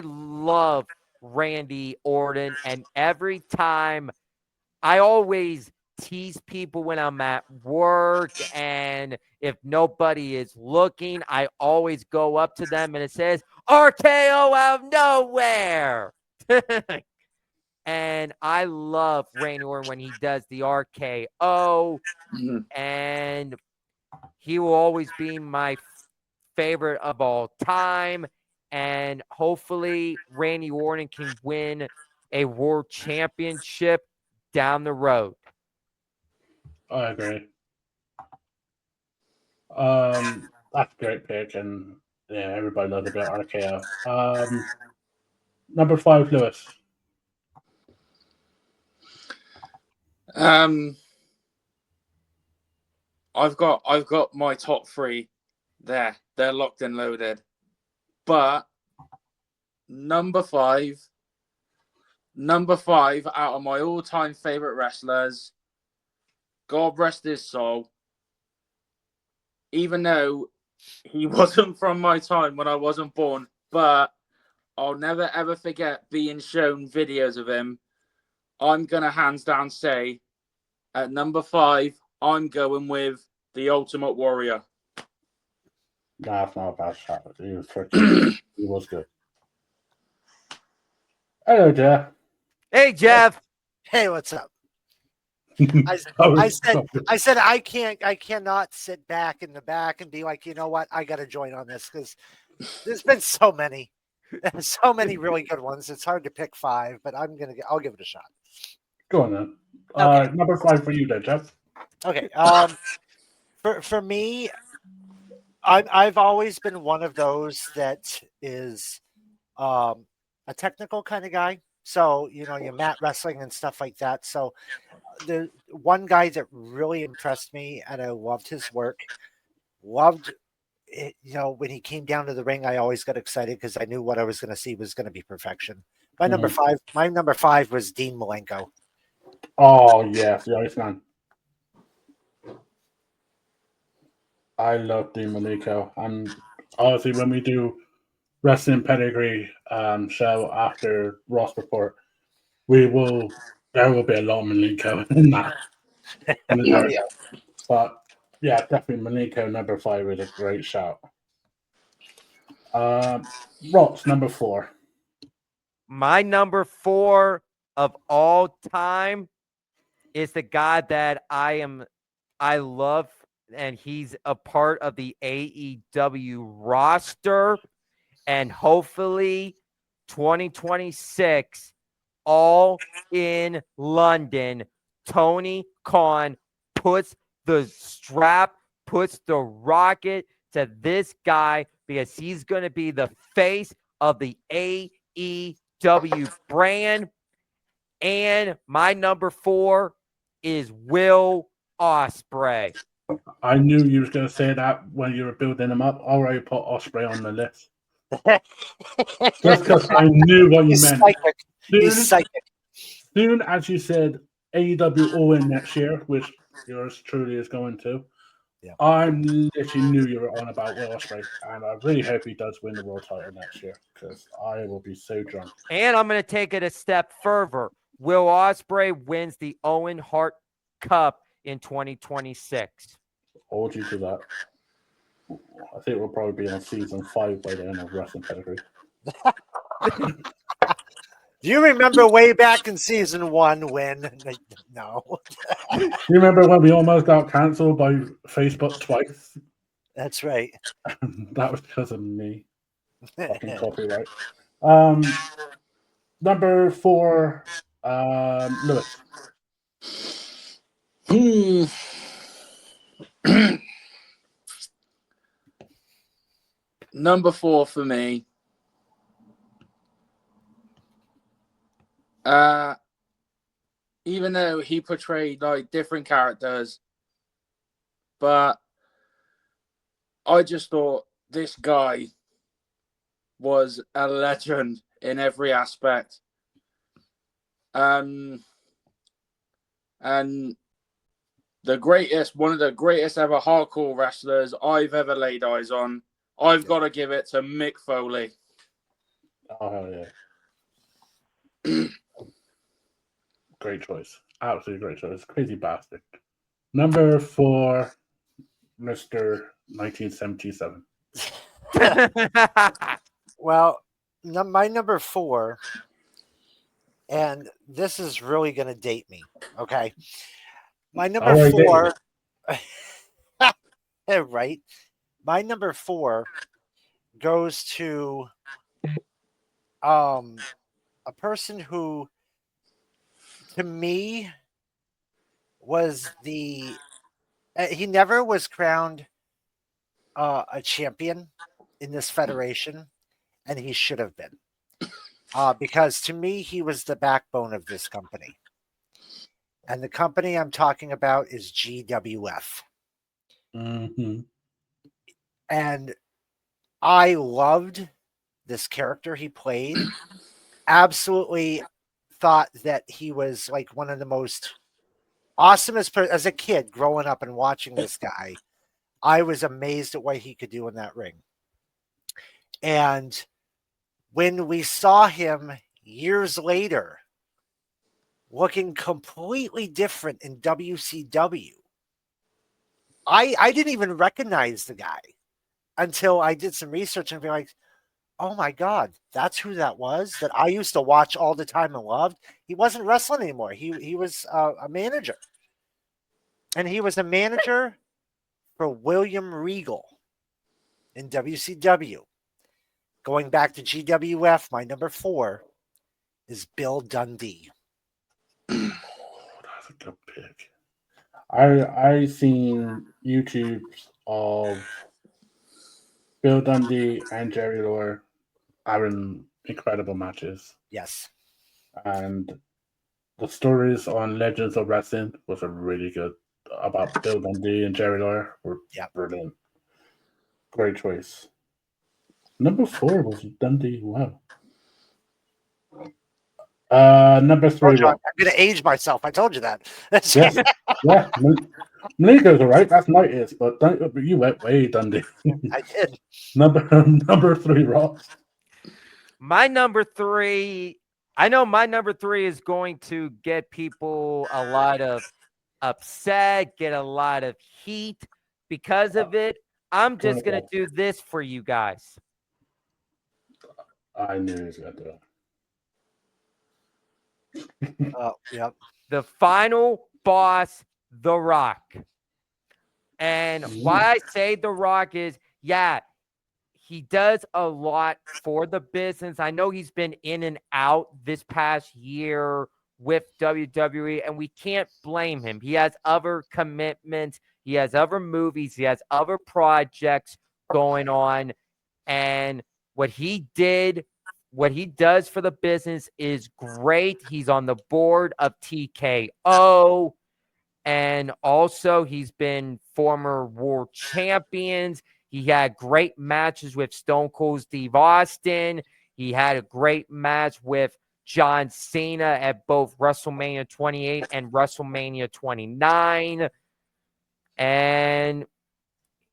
love Randy Orton, and every time I always tease people when I'm at work, and if nobody is looking, I always go up to them and it says RKO out of nowhere. And I love Randy Orton when he does the RKO, Mhm. and he will always be my favorite of all time. And hopefully, Randy Orton can win a world championship down the road. I agree. That's a great pick, and yeah, everybody loves a bit of RKO. Number five, Lewis. I've got my top 3 there. They're locked and loaded. But number 5 out of my all-time favorite wrestlers, God rest his soul. Even though he wasn't from my time when I wasn't born, but I'll never ever forget being shown videos of him. I'm gonna hands down say at number 5, I'm going with the Ultimate Warrior. Nah, that's not a bad shot. He was freaking. He was good. Hello, Jeff. Hey, Jeff. Hey, what's up? Oh, I said I cannot sit back in the back and be like, you know what, I got to join on this because there's been so many really good ones. It's hard to pick 5, but I'll give it a shot. Go on then. Okay. Number 5 for you, then, Jeff. Okay. For me, I've always been one of those that is a technical kind of guy. So your mat wrestling and stuff like that. So the one guy that really impressed me and I loved his work, loved it, when he came down to the ring, I always got excited because I knew what I was going to see was going to be perfection. My number five was Dean Malenko. Oh yes, the Iceman. I love Dean Malenko, and obviously when we do wrestling pedigree show after Ross Report, there will be a lot of Malenko in that. Oh yeah. But yeah, definitely Malenko number 5 is a great shout. Rotz number 4. My number 4 of all time is the guy that I love, and he's a part of the AEW roster. And hopefully 2026, all in London, Tony Khan puts the rocket to this guy because he's going to be the face of the AEW brand. And my number 4 is Will Ospreay. I knew you was going to say that when you were building him up. I already put Osprey on the list. Just because I knew what you He's meant. psychic. He's psychic. Soon as you said AEW All In next year, which yours truly is going to, Yeah. I literally knew you were on about Will Ospreay, and I really hope he does win the world title next year because I will be so drunk. And I'm going to take it a step further. Will Ospreay wins the Owen Hart Cup in 2026. Hold you to that. I think we'll probably be on season 5 by the end of Wrestling Pedigree. Do you remember way back in season 1 when? No, Do you remember when we almost got cancelled by Facebook twice? that's right. That was because of me. Fucking copyright. Number 4, Lewis. Number 4 for me. Even though he portrayed like different characters, but I just thought this guy was a legend in every aspect. And one of the greatest ever hardcore wrestlers I've ever laid eyes on. I've got to give it to Mick Foley. Oh, hell yeah. Great choice. Absolutely great choice. Crazy bastard. Number 4, Mr. 1977. Well, my number 4, and this is really going to date me. Okay. My number 4, right? My number 4 goes to a person who, to me, was he never was crowned a champion in this federation, and he should have been. Because to me, he was the backbone of this company. And the company I'm talking about is GWF. Mm-hmm. And I loved this character he played. Absolutely thought that he was like one of the most awesomest as a kid growing up and watching this guy. I was amazed at what he could do in that ring. And when we saw him years later looking completely different in WCW, I didn't even recognize the guy until I did some research and be like, oh my God, that's who that was that I used to watch all the time and loved. He wasn't wrestling anymore. He was a manager. And he was a manager for William Regal in WCW. Going back to GWF, my number 4 is Bill Dundee. Oh, that's a good pick. I seen YouTubes of Bill Dundee and Jerry Lawler having incredible matches. Yes. And the stories on Legends of Wrestling was a really good about Bill Dundee and Jerry Lawler were brilliant. Great choice. Number 4 was Dundee. Wow. Number I three, told you, I'm Rock. going to age myself. I told you that. Yes, yeah. Maligo's all right. That's 90s, but you went way, Dundee. I did. number three, Rock. My number three, I know my number three is going to get people a lot of upset, get a lot of heat because of it. I'm just going to do this for you guys. I knew he was going to do it. Yep. The final boss, The Rock. And why I say The Rock is, yeah, he does a lot for the business. I know he's been in and out this past year with WWE, and we can't blame him. He has other commitments, he has other movies, he has other projects going on. And what he does for the business is great. He's on the board of TKO. And also, he's been former world champions. He had great matches with Stone Cold Steve Austin. He had a great match with John Cena at both WrestleMania 28 and WrestleMania 29. And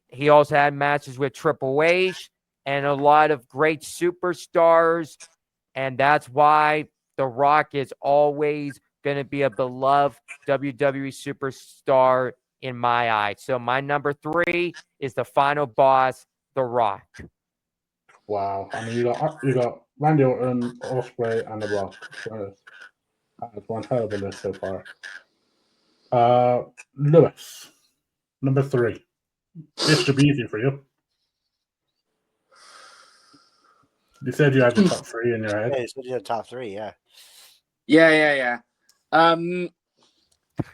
he also had matches with Triple H and a lot of great superstars. And that's why The Rock is always going to be a beloved WWE superstar in my eyes. So my number three is the final boss, The Rock. Wow. I mean, you got Randy Orton, Ospreay, and The Rock. So that's one hell of a list so far. Lewis, number three. This should be easy for you. You said you had the top three in your head. Yeah, you said you had top three, yeah. Yeah.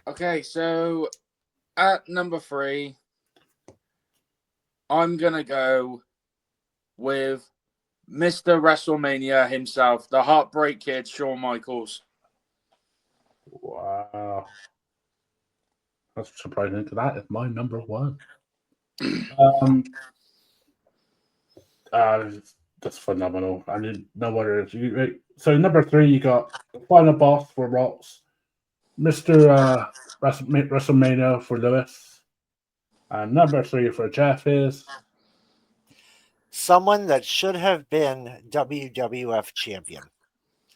Okay, so at number three, I'm gonna go with Mr. WrestleMania himself, the Heartbreak Kid, Shawn Michaels. Wow. That's surprising. That is my number one. That's phenomenal. I didn't know what it is. So number three, you got the final boss for Rotz, Mr. WrestleMania for Lewis, and number three for Jeff is Someone that should have been WWF champion,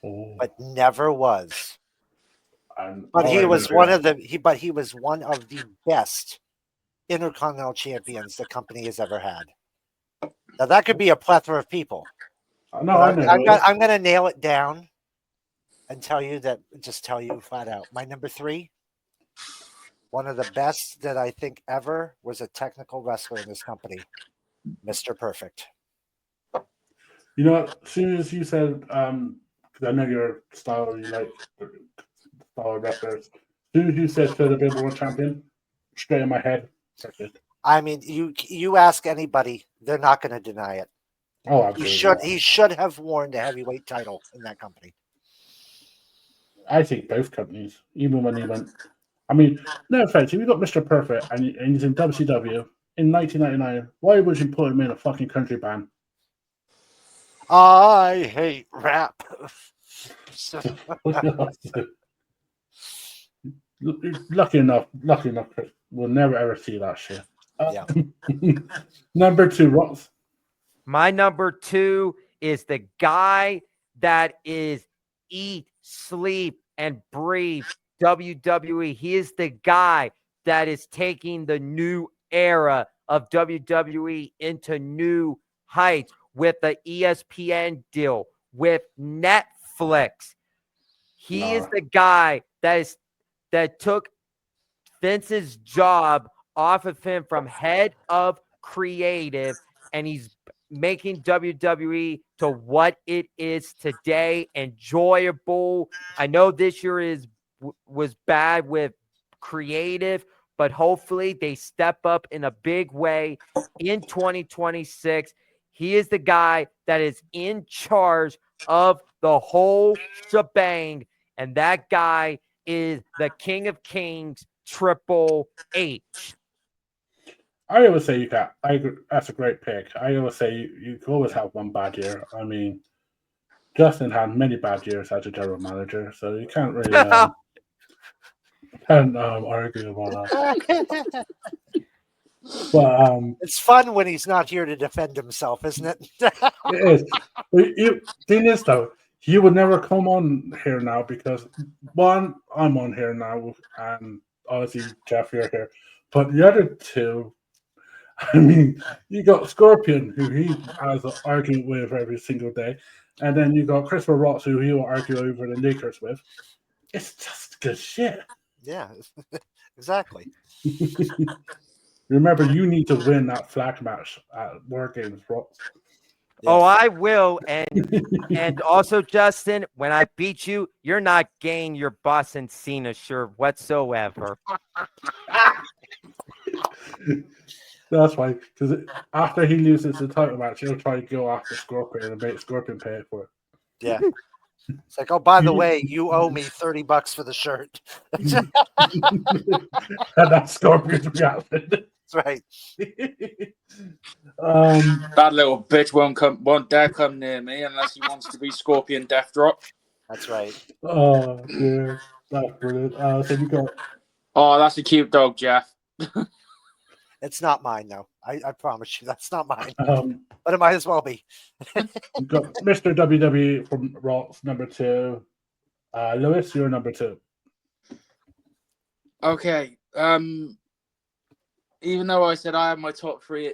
but never was. But he was one of the best Intercontinental champions the company has ever had. Now that could be a plethora of people. No, I know. I'm going to nail it down and tell you flat out. My number three, one of the best that I think ever was a technical wrestler in this company, Mr. Perfect. You know what? As soon as you said, because I know your style, you like style of wrestlers. As soon as you said should have been world champion, straight in my head. Perfect. I mean, you ask anybody, they're not going to deny it. Oh, absolutely. He should have worn the heavyweight title in that company. I think both companies, even when he went. I mean, no offense, if you got Mr. Perfect and he's in WCW in 1999, why would you put him in a fucking country band? I hate rap. Lucky enough, Chris, we'll never ever see that shit. Yeah. Number two, Rotz. My number two is the guy that is eat, sleep, and breathe WWE. He is the guy that is taking the new era of WWE into new heights with the ESPN deal, with Netflix. He is the guy that took Vince's job off of him from head of creative, and he's making WWE to what it is today, enjoyable. I know this year was bad with creative, but hopefully they step up in a big way in 2026. He is the guy that is in charge of the whole shebang, and that guy is the King of Kings, Triple H. I always say you can. I agree, that's a great pick. I always say you can always have one bad year. I mean, Justin had many bad years as a general manager, so you can't really can't argue about that. But It's fun when he's not here to defend himself, isn't it? it is. But thing is, though, he would never come on here now because one, I'm on here now, and obviously Jeff, you're here. But the other two, I mean, you got Scorpion, who he has an argument with every single day, and then you got Christopher Rotz, who he will argue over the Lakers with. It's just good shit. Yeah, exactly. Remember, you need to win that flag match at War Games, Rotz. Oh, Yes. I will. And also, Justin, when I beat you, you're not getting your Boston Cena shirt whatsoever. That's why, because after he loses the title match, he'll try to go after Scorpion and make Scorpion pay for it. Yeah. It's like, oh, by the way, you owe me $30 for the shirt. And that's Scorpion's reaction. That's right. That little bitch won't dare come near me unless he wants to be Scorpion Death Drop. That's right. Oh, dear. That's brilliant. So we got. Oh, that's a cute dog, Jeff. It's not mine, though. I promise you, that's not mine. We've But it might as well be. got Mr. WWE from Rotz, number 2. Lewis, you're number 2. Okay. Even though I said I have my top 3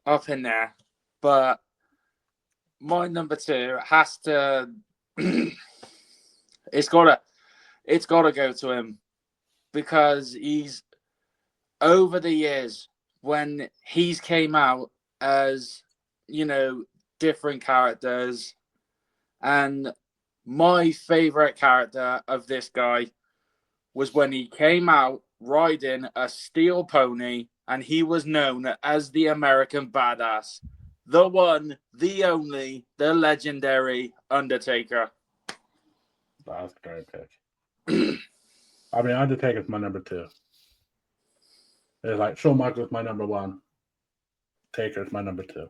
up in there, but my number 2 has to. it's gotta go to him because he's over the years when he's came out as different characters, and my favorite character of this guy was when he came out riding a steel pony, and he was known as the American Badass, the one, the only, the legendary Undertaker. That's a great pick. I mean, Undertaker's my number 2. It's like Shawn Michaels my number 1. Taker's my number 2.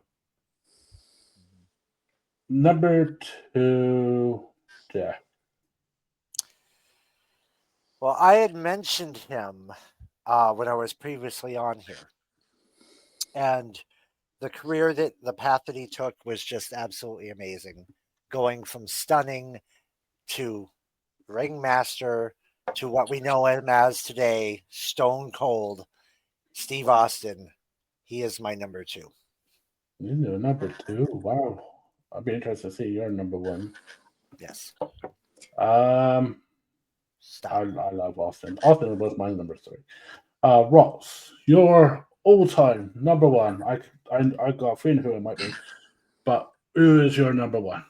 Number 2, yeah. Well, I had mentioned him when I was previously on here. And the career the path that he took was just absolutely amazing. Going from stunning to ringmaster to what we know him as today, Stone Cold, Steve Austin. He is my number 2. You know, number 2. Wow. I'd be interested to see your number 1. Yes. Stop. I love Austin. Austin was my number 3. Ross, your all-time number 1. I got a feeling who it might be, but who is your number 1?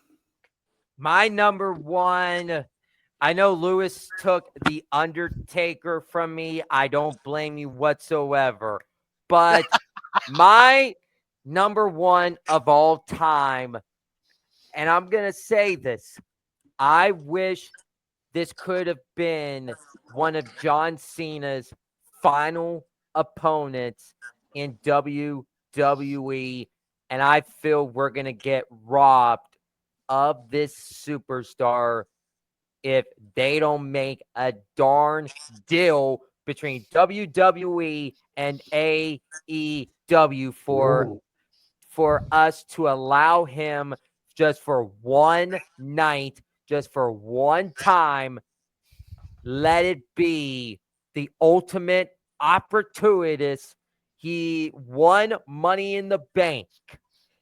My number 1, I know Lewis took The Undertaker from me. I don't blame you whatsoever. But my number 1 of all time, and I'm going to say this, I wish this could have been one of John Cena's final opponents in WWE, and I feel we're going to get robbed of this superstar if they don't make a darn deal between WWE and AEW for us to allow him just for one night, just for one time. Let it be the ultimate opportunist. He won Money in the Bank.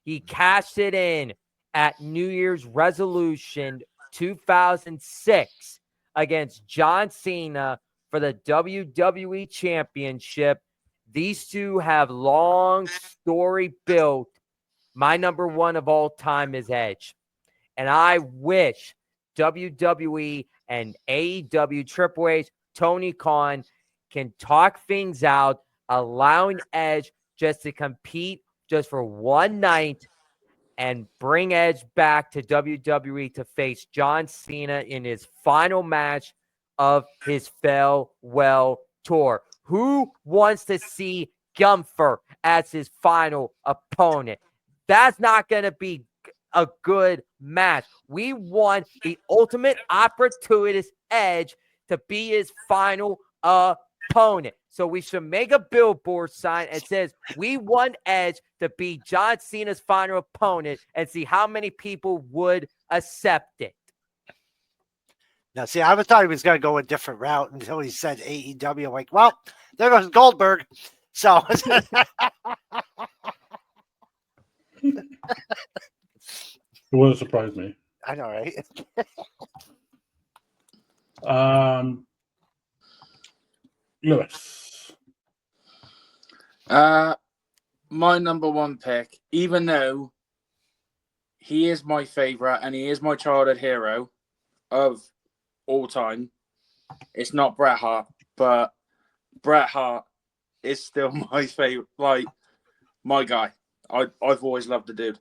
He cashed it in at New Year's Resolution 2006 against John Cena for the WWE Championship. These two have long story built. My number 1 of all time is Edge. And I wish WWE and AEW, Triple H, Tony Khan can talk things out, allowing Edge just to compete just for one night and bring Edge back to WWE to face John Cena in his final match of his farewell tour. Who wants to see Gunther as his final opponent? That's not going to be a good match. We want the ultimate opportunist Edge to be his final opponent. So we should make a billboard sign that says, we want Edge to be John Cena's final opponent, and see how many people would accept it. Now, see, I thought he was going to go a different route until he said AEW. I'm like, well, there goes Goldberg. So It wouldn't surprise me. I know, right? Lewis. My number one pick, even though he is my favorite and he is my childhood hero of all time, it's not Bret Hart, but Bret Hart is still my favorite, like my guy. I've always loved the dude.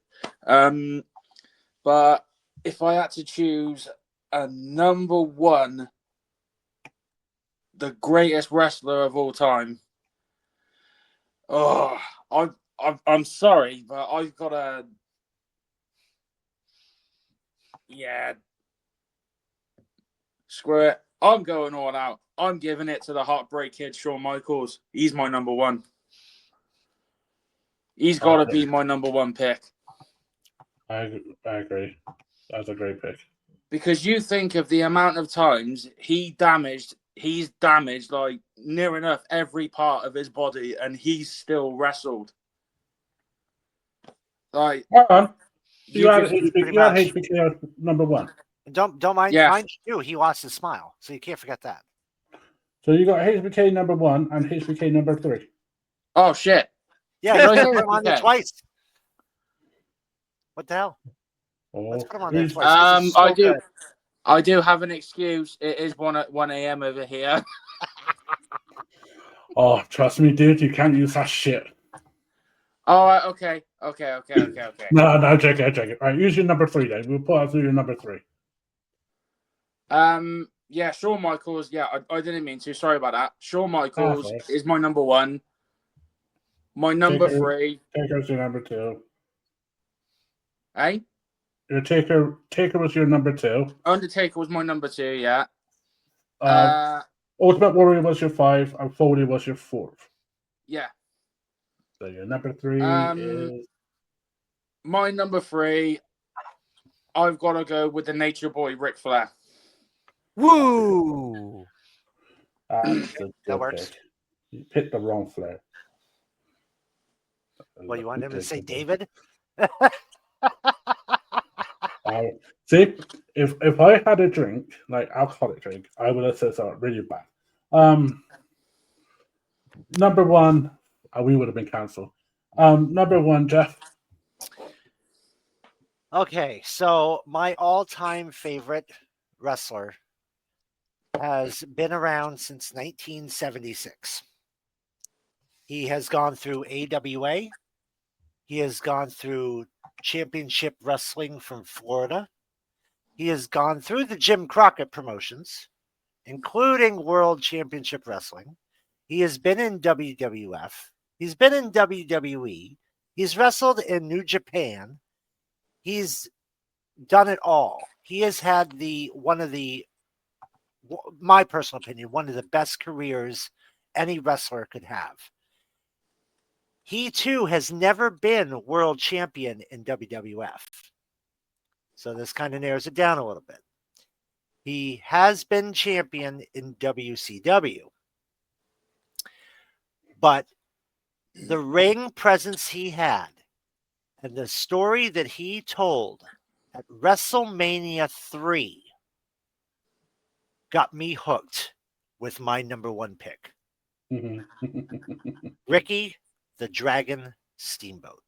But if I had to choose a number one, the greatest wrestler of all time, I'm sorry, but I've got to, screw it. I'm going all out. I'm giving it to the Heartbreak Kid, Shawn Michaels. He's my number one. He's got to be my number one pick. I agree. That's a great pick. Because you think of the amount of times he's damaged like near enough every part of his body, and he's still wrestled. Like, Hold on. You had pretty HBK as number one. Don't mind, Yeah. mind you, he lost his smile, so you can't forget that. So you got HBK number one and HBK number three. oh shit. Yeah, Right you here, put him on there okay. twice. What the hell? Oh, Let's put him on there he's- twice. This is so good. I do have an excuse. It is 1 a.m. over here. Oh, trust me, dude. You can't use that shit. Oh, okay. No, check it. All right, use your number three then. We'll put out through your number three. Yeah, Shawn Michaels. Yeah, I didn't mean to. Sorry about that. Shawn Michaels That's is my number one. My number Taker. three. Taker's your number two. Eh? Your Taker was your number two. Undertaker was my number two. Yeah. Ultimate Warrior was your five, and Foley was your fourth. Yeah. So your number three is My number three. I've got to go with the Nature Boy, Ric Flair. Woo! That works. Pick. You picked the wrong Flair. Well, you wanted him to say David? See, if I had a drink, like alcoholic drink, I would have said something really bad. Number one, we would have been cancelled. Number one, Jeff. Okay, so my all-time favorite wrestler has been around since 1976. He has gone through AWA. He has gone through Championship Wrestling from Florida. He has gone through the Jim Crockett promotions, including World Championship Wrestling. He has been in WWF. He's been in WWE. He's wrestled in New Japan. He's done it all. He has had my personal opinion, one of the best careers any wrestler could have. He too has never been world champion in WWF. So this kind of narrows it down a little bit. He has been champion in WCW. But the ring presence he had and the story that he told at WrestleMania 3 got me hooked with my number one pick. Ricky the Dragon Steamboat.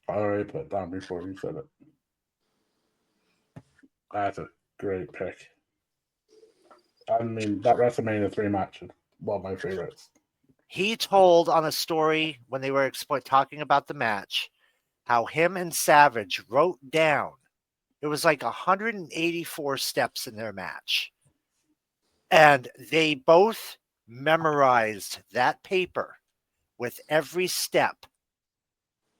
I already put it down before you said it. That's a great pick. I mean, that WrestleMania 3 match is one of my favorites. He told on a story when they were talking about the match how him and Savage wrote down, it was like 184 steps in their match. And they both memorized that paper with every step.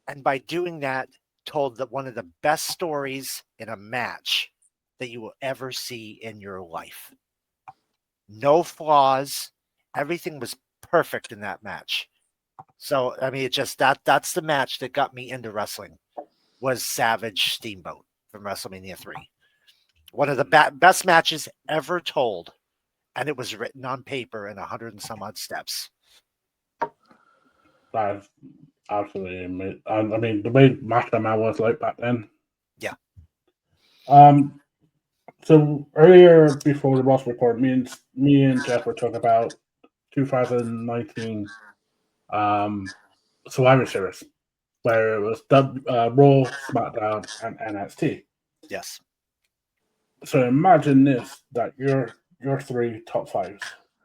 And by doing that, told one of the best stories in a match that you will ever see in your life. No flaws. Everything was perfect in that match. So, I mean, it just that's the match that got me into wrestling was Savage Steamboat from WrestleMania 3. One of the best matches ever told. And it was written on paper in 100 and some odd steps. That's absolutely amazing. I mean, the way Macho Man was like back then. Yeah. So earlier before the Rotz Report, me and Jeff were talking about 2019 Survivor Series, where it was Raw, SmackDown, and NXT. Yes. So imagine this: that your three top fives.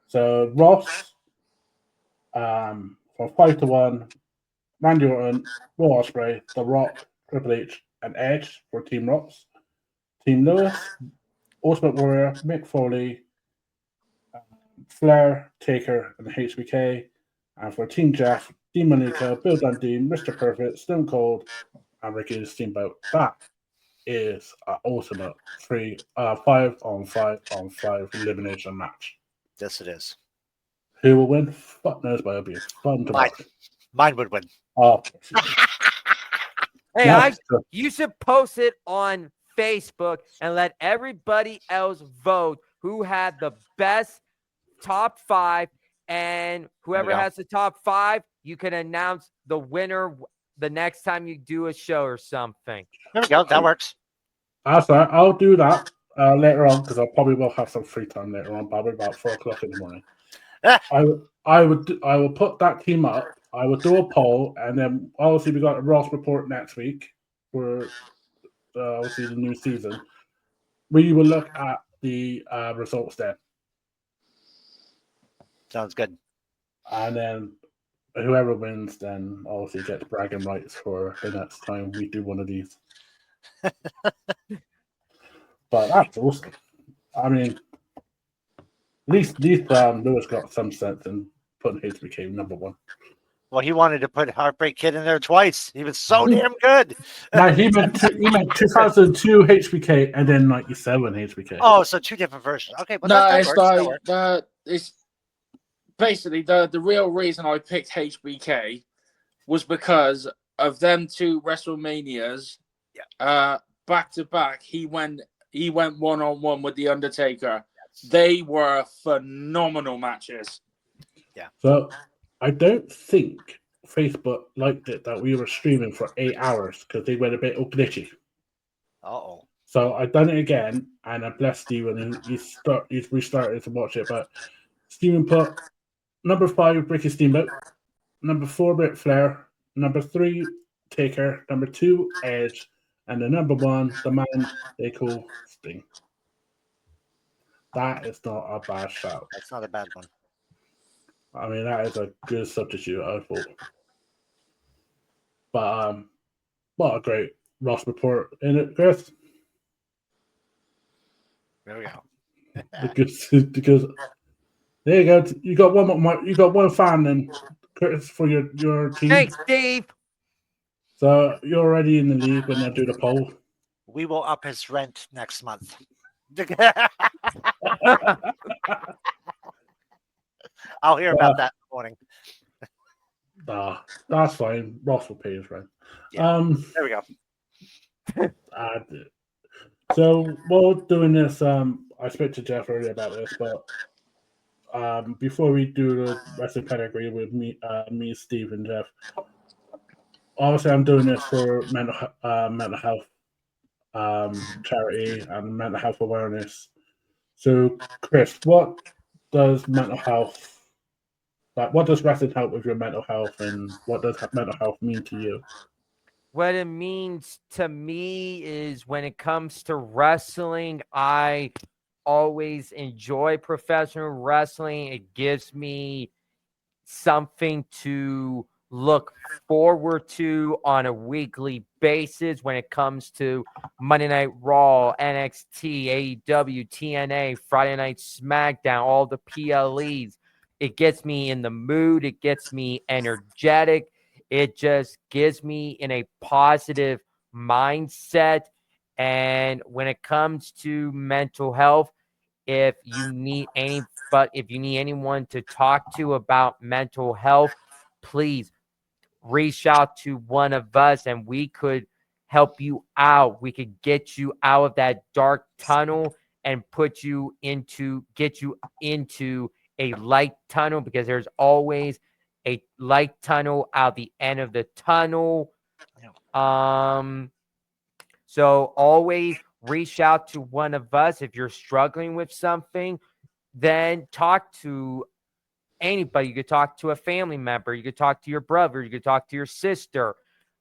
So Ross, from 5-1, Randy Orton, Will Ospreay, The Rock, Triple H, and Edge for Team Ross. Team Lewis, Ultimate Warrior, Mick Foley, Flair, Taker, and HBK. And for Team Jeff, Dean Manuka, Bill Dundee, Mr. Perfect, Stone Cold, and Ricky Steamboat. That is an ultimate 5-on-5-on-5 elimination match. Yes, it is. Who will win? Fuck knows, but it'll be fun to watch. Mine would win. Oh, Hey, no, you should post it on Facebook and let everybody else vote who had the best top 5. And whoever has the top 5, you can announce the winner the next time you do a show or something. There we go. That works. that's right. I'll do that later on because I probably will have some free time later on, probably about 4:00 in the morning. I will put that team up. I will do a poll, and then obviously we got a Rotz Report next week for obviously the new season. We will look at the results then, Sounds good. and then whoever wins then obviously gets bragging rights for the next time we do one of these. But that's awesome. I mean, at least Lewis got some sense in putting HBK number 1. Well, he wanted to put Heartbreak Kid in there twice. He was so damn good. Now he meant 2002 HBK and then 97 HBK. Oh, so 2 different versions. Okay, well, No, that it's works. like That works. it's basically the real reason I picked HBK was because of them 2 WrestleManias. Yeah. Back to back, he went 1-on-1 with the Undertaker. They were phenomenal matches. Yeah. So I don't think Facebook liked it that we were streaming for 8 hours because they went a bit glitchy. Uh-oh. So I done it again, and I blessed Steven, and he's restarted to watch it. But Steven put number 5 Ricky Steamboat, number 4 Ric Flair, number 3 Taker, number 2 Edge, and the number 1 the man they call Sting. That is not a bad shout. That's not a bad one. I mean, that is a good substitute, I thought. But what a great Rotz Report in it, Chris. There we go. because there you go. You got one more. You got one fan then, Chris, for your team. Thanks, Steve. So you're already in the league when they do the poll. We will up his rent next month. I'll hear about that in the morning. That's fine. Ross will pay his rent. Yeah. There we go. So while doing this, I spoke to Jeff earlier about this, but before we do the wrestling pedigree with me, Steve, and Jeff, obviously I'm doing this for mental health charity and mental health awareness. So, Chris, what does mental health? What does wrestling help with your mental health, and what does mental health mean to you? What it means to me is when it comes to wrestling, I always enjoy professional wrestling. It gives me something to look forward to on a weekly basis when it comes to Monday Night Raw, NXT, AEW, TNA, Friday Night SmackDown, all the PLEs. It gets me in the mood. It gets me energetic. It just gives me in a positive mindset. And when it comes to mental health, if you need anyone to talk to about mental health, please reach out to one of us and we could help you out. We could get you out of that dark tunnel and get you into a light tunnel, because there's always a light tunnel out the end of the tunnel. So always reach out to one of us. If you're struggling with something, then talk to anybody. You could talk to a family member. You could talk to your brother. You could talk to your sister.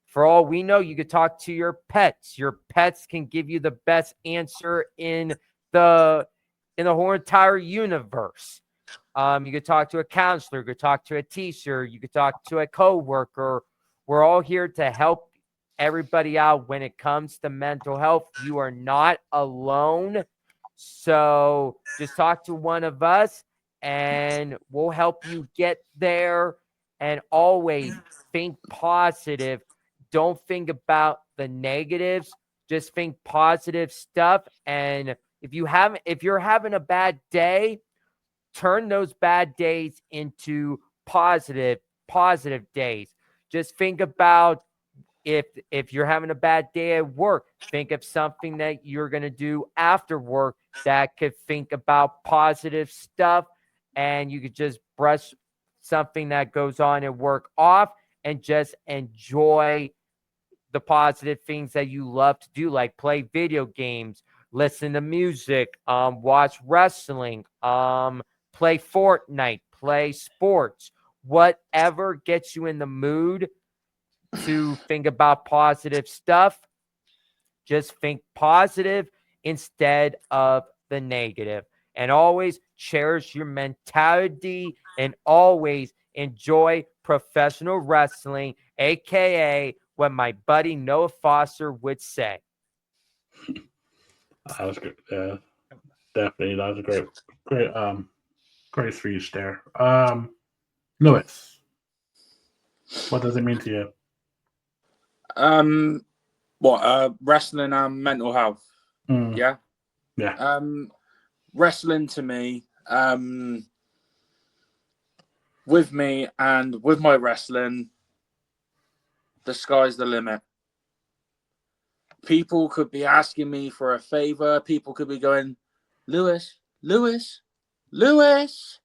For all we know, you could talk to your pets. Your pets can give you the best answer in the whole entire universe. You could talk to a counselor. You could talk to a teacher. You could talk to a coworker. We're all here to help everybody out when it comes to mental health. You are not alone. So just talk to one of us and we'll help you get there. And always think positive. Don't think about the negatives. Just think positive stuff. And if you're having a bad day, turn those bad days into positive days. Just think about, if you're having a bad day at work, think of something that you're going to do after work that could think about positive stuff, and you could just brush something that goes on at work off and just enjoy the positive things that you love to do, like play video games, listen to music, watch wrestling, play Fortnite, play sports, whatever gets you in the mood to think about positive stuff. Just think positive instead of the negative. And always cherish your mentality and always enjoy professional wrestling, aka what my buddy Noah Foster would say. That was good. Yeah, definitely. That was a great speech there. Lewis, what does it mean to you? Wrestling and mental health. Mm, Yeah. yeah. Wrestling to me, with me and with my wrestling, the sky's the limit. People could be asking me for a favor. People could be going, Lewis, Lewis, Lewis.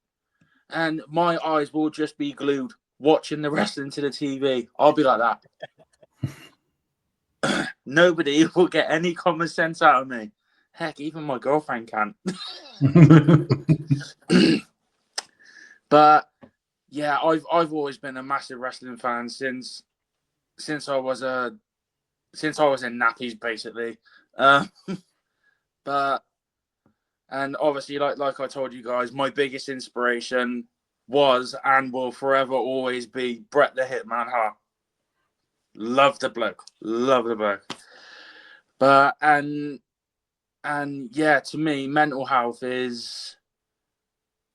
And my eyes will just be glued watching the wrestling to the TV. I'll be like that. Nobody will get any common sense out of me. Heck, even my girlfriend can't. But yeah, I've always been a massive wrestling fan since I was in nappies, basically. But and obviously, like I told you guys, my biggest inspiration was and will forever always be Bret the Hitman Hart. Love the bloke. But and yeah, to me, mental health is,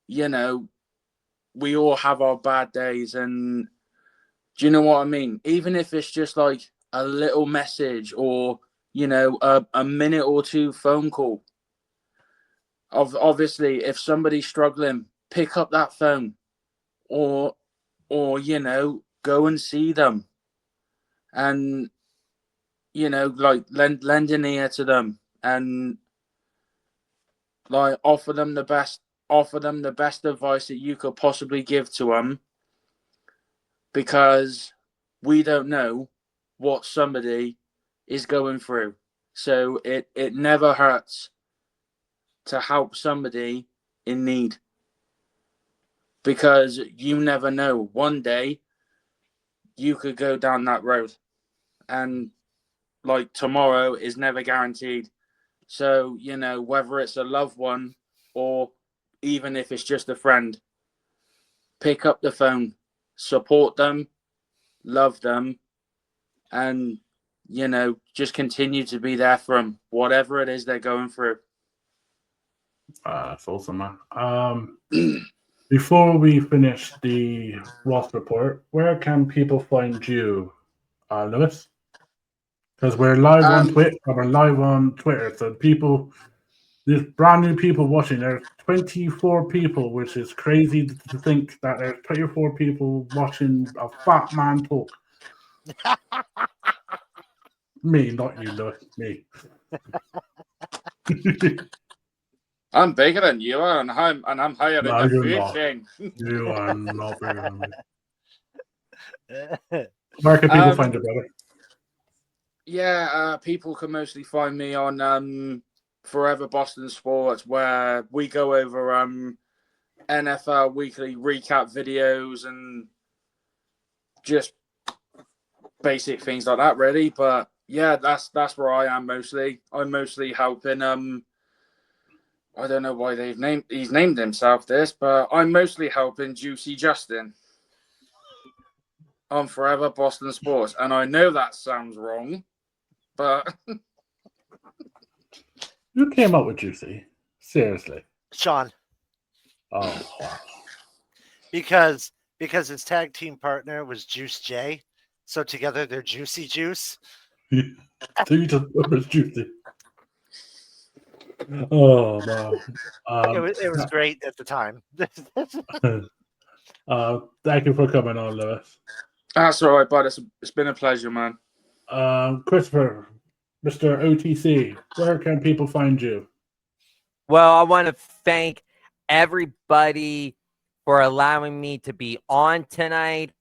we all have our bad days, and do you know what I mean? Even if it's just like a little message or, a minute or two phone call. Obviously, if somebody's struggling, pick up that phone or go and see them and, like lend an ear to them and like offer them the best advice that you could possibly give to them, because we don't know what somebody is going through. So it never hurts to help somebody in need, because you never know. One day you could go down that road, and like tomorrow is never guaranteed. So, whether it's a loved one or even if it's just a friend, pick up the phone, support them, love them, and, just continue to be there for them, whatever it is they're going through. That's awesome, man. Before we finish the Rotz Report, where can people find you, Lewis? Because we're live on Twitter. We're live on Twitter. So people, there's brand new people watching. There's 24 people, which is crazy to think that there's 24 people watching a fat man talk. Me, not you, Lewis. Me. I'm bigger than you are, and I'm higher No, in the you're food not. chain. You are not bigger than me. Where can people find you, brother? Yeah, people can mostly find me on Forever Boston Sports, where we go over NFL weekly recap videos and just basic things like that, really. But yeah, that's where I am mostly. I'm mostly helping. I don't know why he's named himself this, but I'm mostly helping Juicy Justin on Forever Boston Sports, and I know that sounds wrong, but Who came up with Juicy? Seriously. Sean, Oh, wow. because his tag team partner was Juice J, so together they're Juicy Juice. So you just remember Juicy. Oh, man. It was great at the time. Thank you for coming on, Lewis. that's all right, bud. It's been a pleasure, man. Christopher, Mr. OTC, where can people find you? Well, I want to thank everybody for allowing me to be on tonight.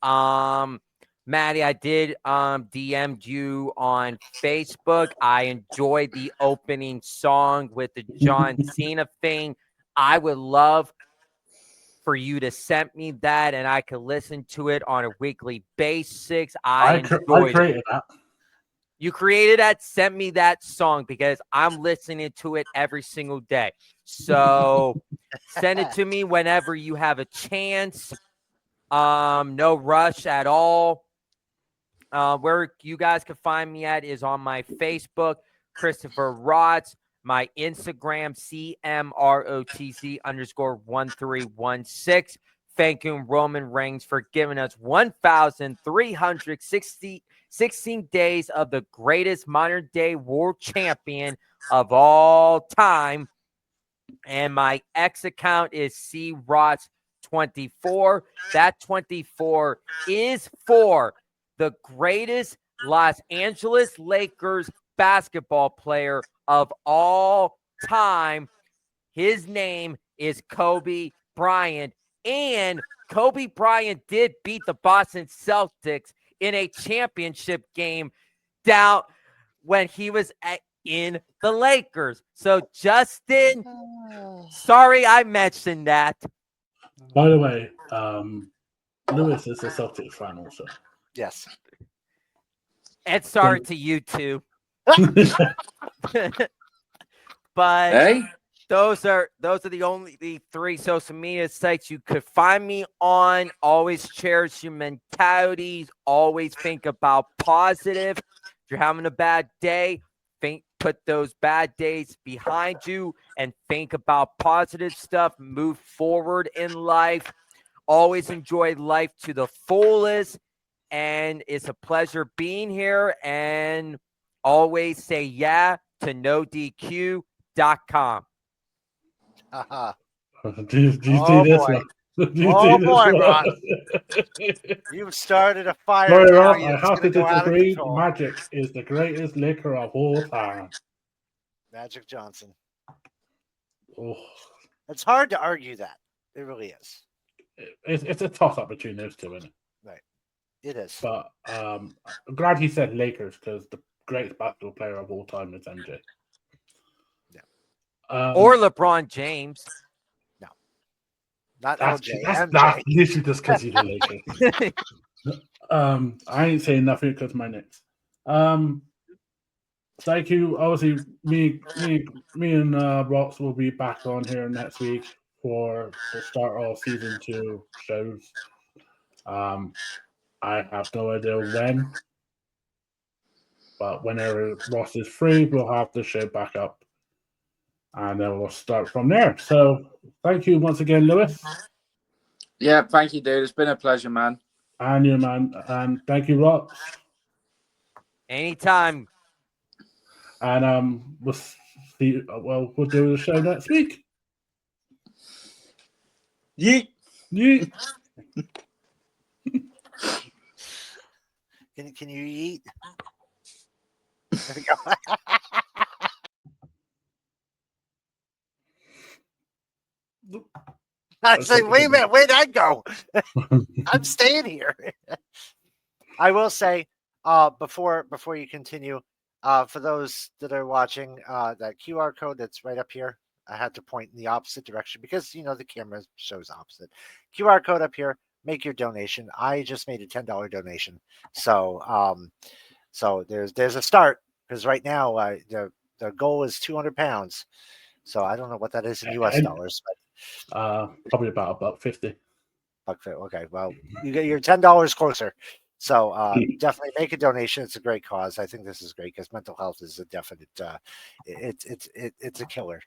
Maddie, I did DM'd you on Facebook. I enjoyed the opening song with the John Cena thing. I would love for you to send me that, and I could listen to it on a weekly basis. I enjoyed it. created that. You created that, send me that song because I'm listening to it every single day. So send it to me whenever you have a chance. No rush at all. Where you guys can find me at is on my Facebook, Christopher Rotz, my Instagram, CMROTC_1316. Thank you, Roman Reigns, for giving us 1,316 days of the greatest modern day world champion of all time. And my X account is CRots24. That 24 is for the greatest Los Angeles Lakers basketball player of all time. His name is Kobe Bryant. And Kobe Bryant did beat the Boston Celtics in a championship game down when he was in the Lakers. So, Justin, sorry I mentioned that. By the way, Lewis is a Celtics fan also. Yes. And sorry to you too. But Hey, those are the three social media sites you could find me on. Always cherish your mentalities. Always think about positive. If you're having a bad day, put those bad days behind you and think about positive stuff. Move forward in life. Always enjoy life to the fullest. And it's a pleasure being here. And always say yeah to NoDQ.com. Do you see Oh, this boy. one? Do you Oh, see this boy, one? Ron. You've started a fire. Sorry, now. Rob, I It's have to gonna go out of disagree. control. Magic is the greatest liquor of all time. Magic Johnson. Oh, It's hard to argue that. It really is. it's a toss-up between those two, isn't it? Right. It is. But I'm glad he said Lakers because the greatest basketball player of all time is MJ. Yeah. Or LeBron James. No. Not That's LJ. that's MJ. literally just because he's a Lakers. I ain't saying nothing because my Knicks. Thank you. Obviously, me and Rotz will be back on here next week for the start of season 2 shows. I have no idea when, but whenever Ross is free, we'll have the show back up, and then we'll start from there. So, thank you once again, Lewis. yeah, thank you, dude. It's been a pleasure, man. And you, man. And thank you, Ross. Anytime. And we'll see. We'll do the show next week. Yeet. Yeet. Can you eat? There we go. I say, wait a minute, where'd I go? I'm staying here. I will say, before you continue, for those that are watching, that QR code that's right up here, I had to point in the opposite direction because the camera shows opposite. QR code up here. Make your donation. I just made a $10 donation, so so there's a start because right now the goal is 200 pounds. So I don't know what that is in US dollars, but probably about $1.50. Okay, well you get your $10 closer. So definitely make a donation. It's a great cause. I think this is great because mental health is a definite. It's a killer,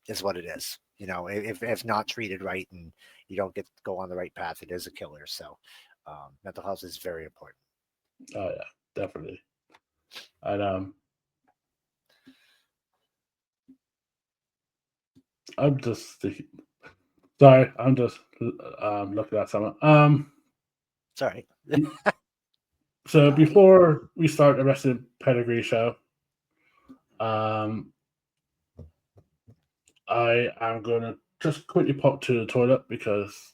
is what it is. If not treated right and you don't go on the right path, it is a killer. So mental health is very important. Oh yeah, definitely. And I'm just sorry. I'm just looking at something. Sorry. So before we start the rest of the pedigree show, I am going to just quickly pop to the toilet because,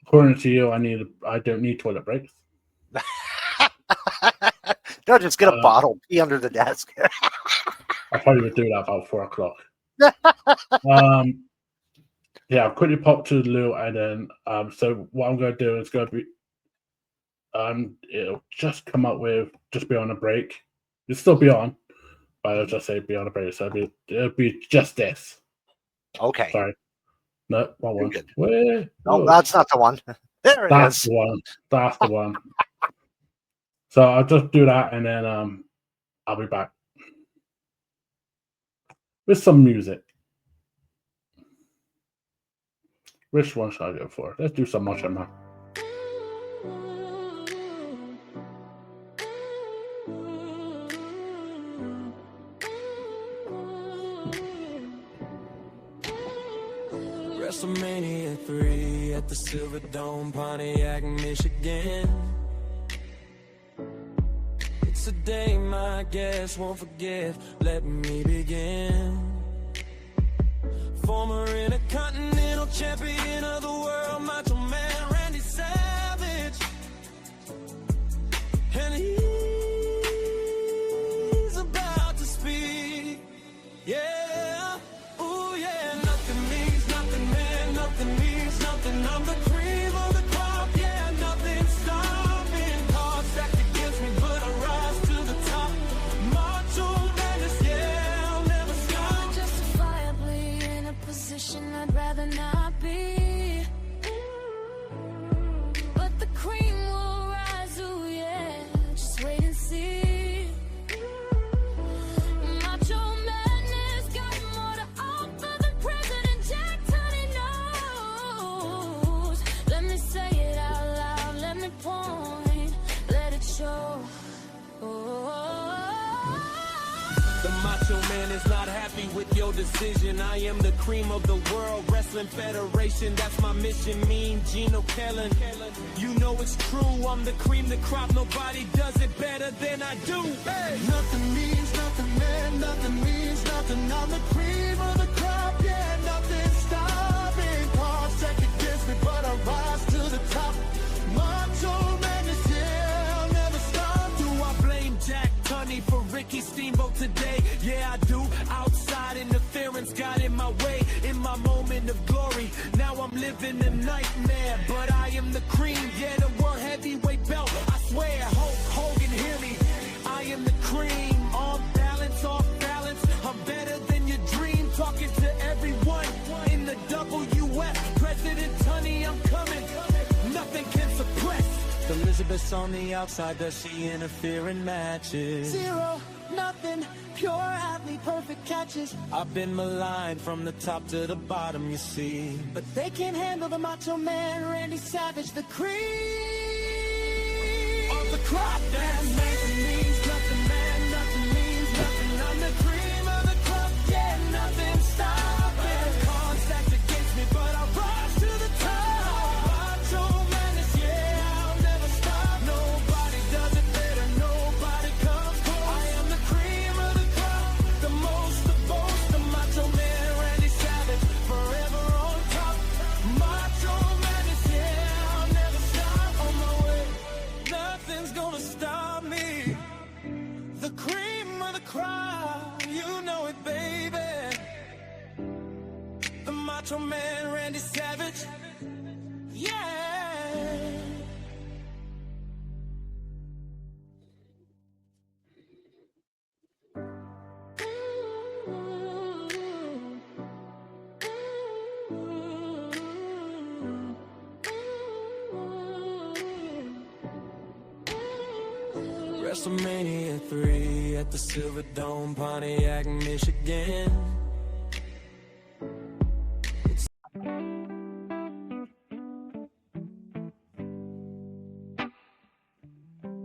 according to you, I don't need toilet breaks. Don't just get a bottle, pee under the desk. I probably would do that about 4 o'clock. Yeah, I'll quickly pop to the loo, and then so what I'm going to do is going to be it'll just come up with just be on a break. It'll still be on, but I'll just say be on a break. So it'll be just this. Okay. Sorry. No, wrong one. Good. Where? No, that's not the one. There it is. The one. That's the one. So I'll just do that, and then I'll be back with some music. Which one should I go for? Let's do some Macho Man. WrestleMania 3 at the Silver Dome, Pontiac, Michigan. It's a day my guests won't forget. Let me begin. Former Intercontinental Champion of the World, Macho Man Randy Savage. And he's about to speak. Yeah. Ooh, yeah. Nothing means nothing, man. Nothing means nothing. I'm the cream of the crop. Yeah, nothing's stopping. Hard stacked against me, but I rise to the top. Macho Madness, yeah, I'll never stop. Justifiably in a position I'd rather not be, but the cream will rise. Ooh, yeah, just wait and see. Macho Madness got more to offer than President Jack Tunney knows. Let me say it out loud, let me point, let it show. The Macho Man is not happy with your decision. I am the cream of the World Wrestling Federation. That's my mission. Mean Gino Kellen. You know it's true. I'm the cream, the crop. Nobody does it better than I do. Hey. Nothing means nothing, man. Nothing means nothing. I'm the cream of the crop. Yeah, nothing's stopping. Hard second against me, but I rise to the top. Macho Madness, yeah, I'll never stop. Do I blame Jack Tunney for Ricky Steamboat today? Yeah, I do. Outside interference got in my way. In my moment of glory, now I'm living a nightmare. But I am the cream, yeah, the world heavyweight belt. I swear, Hulk Hogan, hear me. I am the cream, on balance, off balance. I'm better than your dream. Talking to everyone in the WF. President Tunney, I'm coming. Nothing can suppress. Elizabeth's on the outside, does she interfere in matches? Zero, nothing, pure athlete, perfect catches. I've been maligned from the top to the bottom, you see. But they can't handle the Macho Man, Randy Savage, the cream of the crop. That nothing means nothing, man, nothing means nothing. I'm the Macho Man Randy Savage. Yeah. WrestleMania 3 at the Silverdome, Pontiac, Michigan.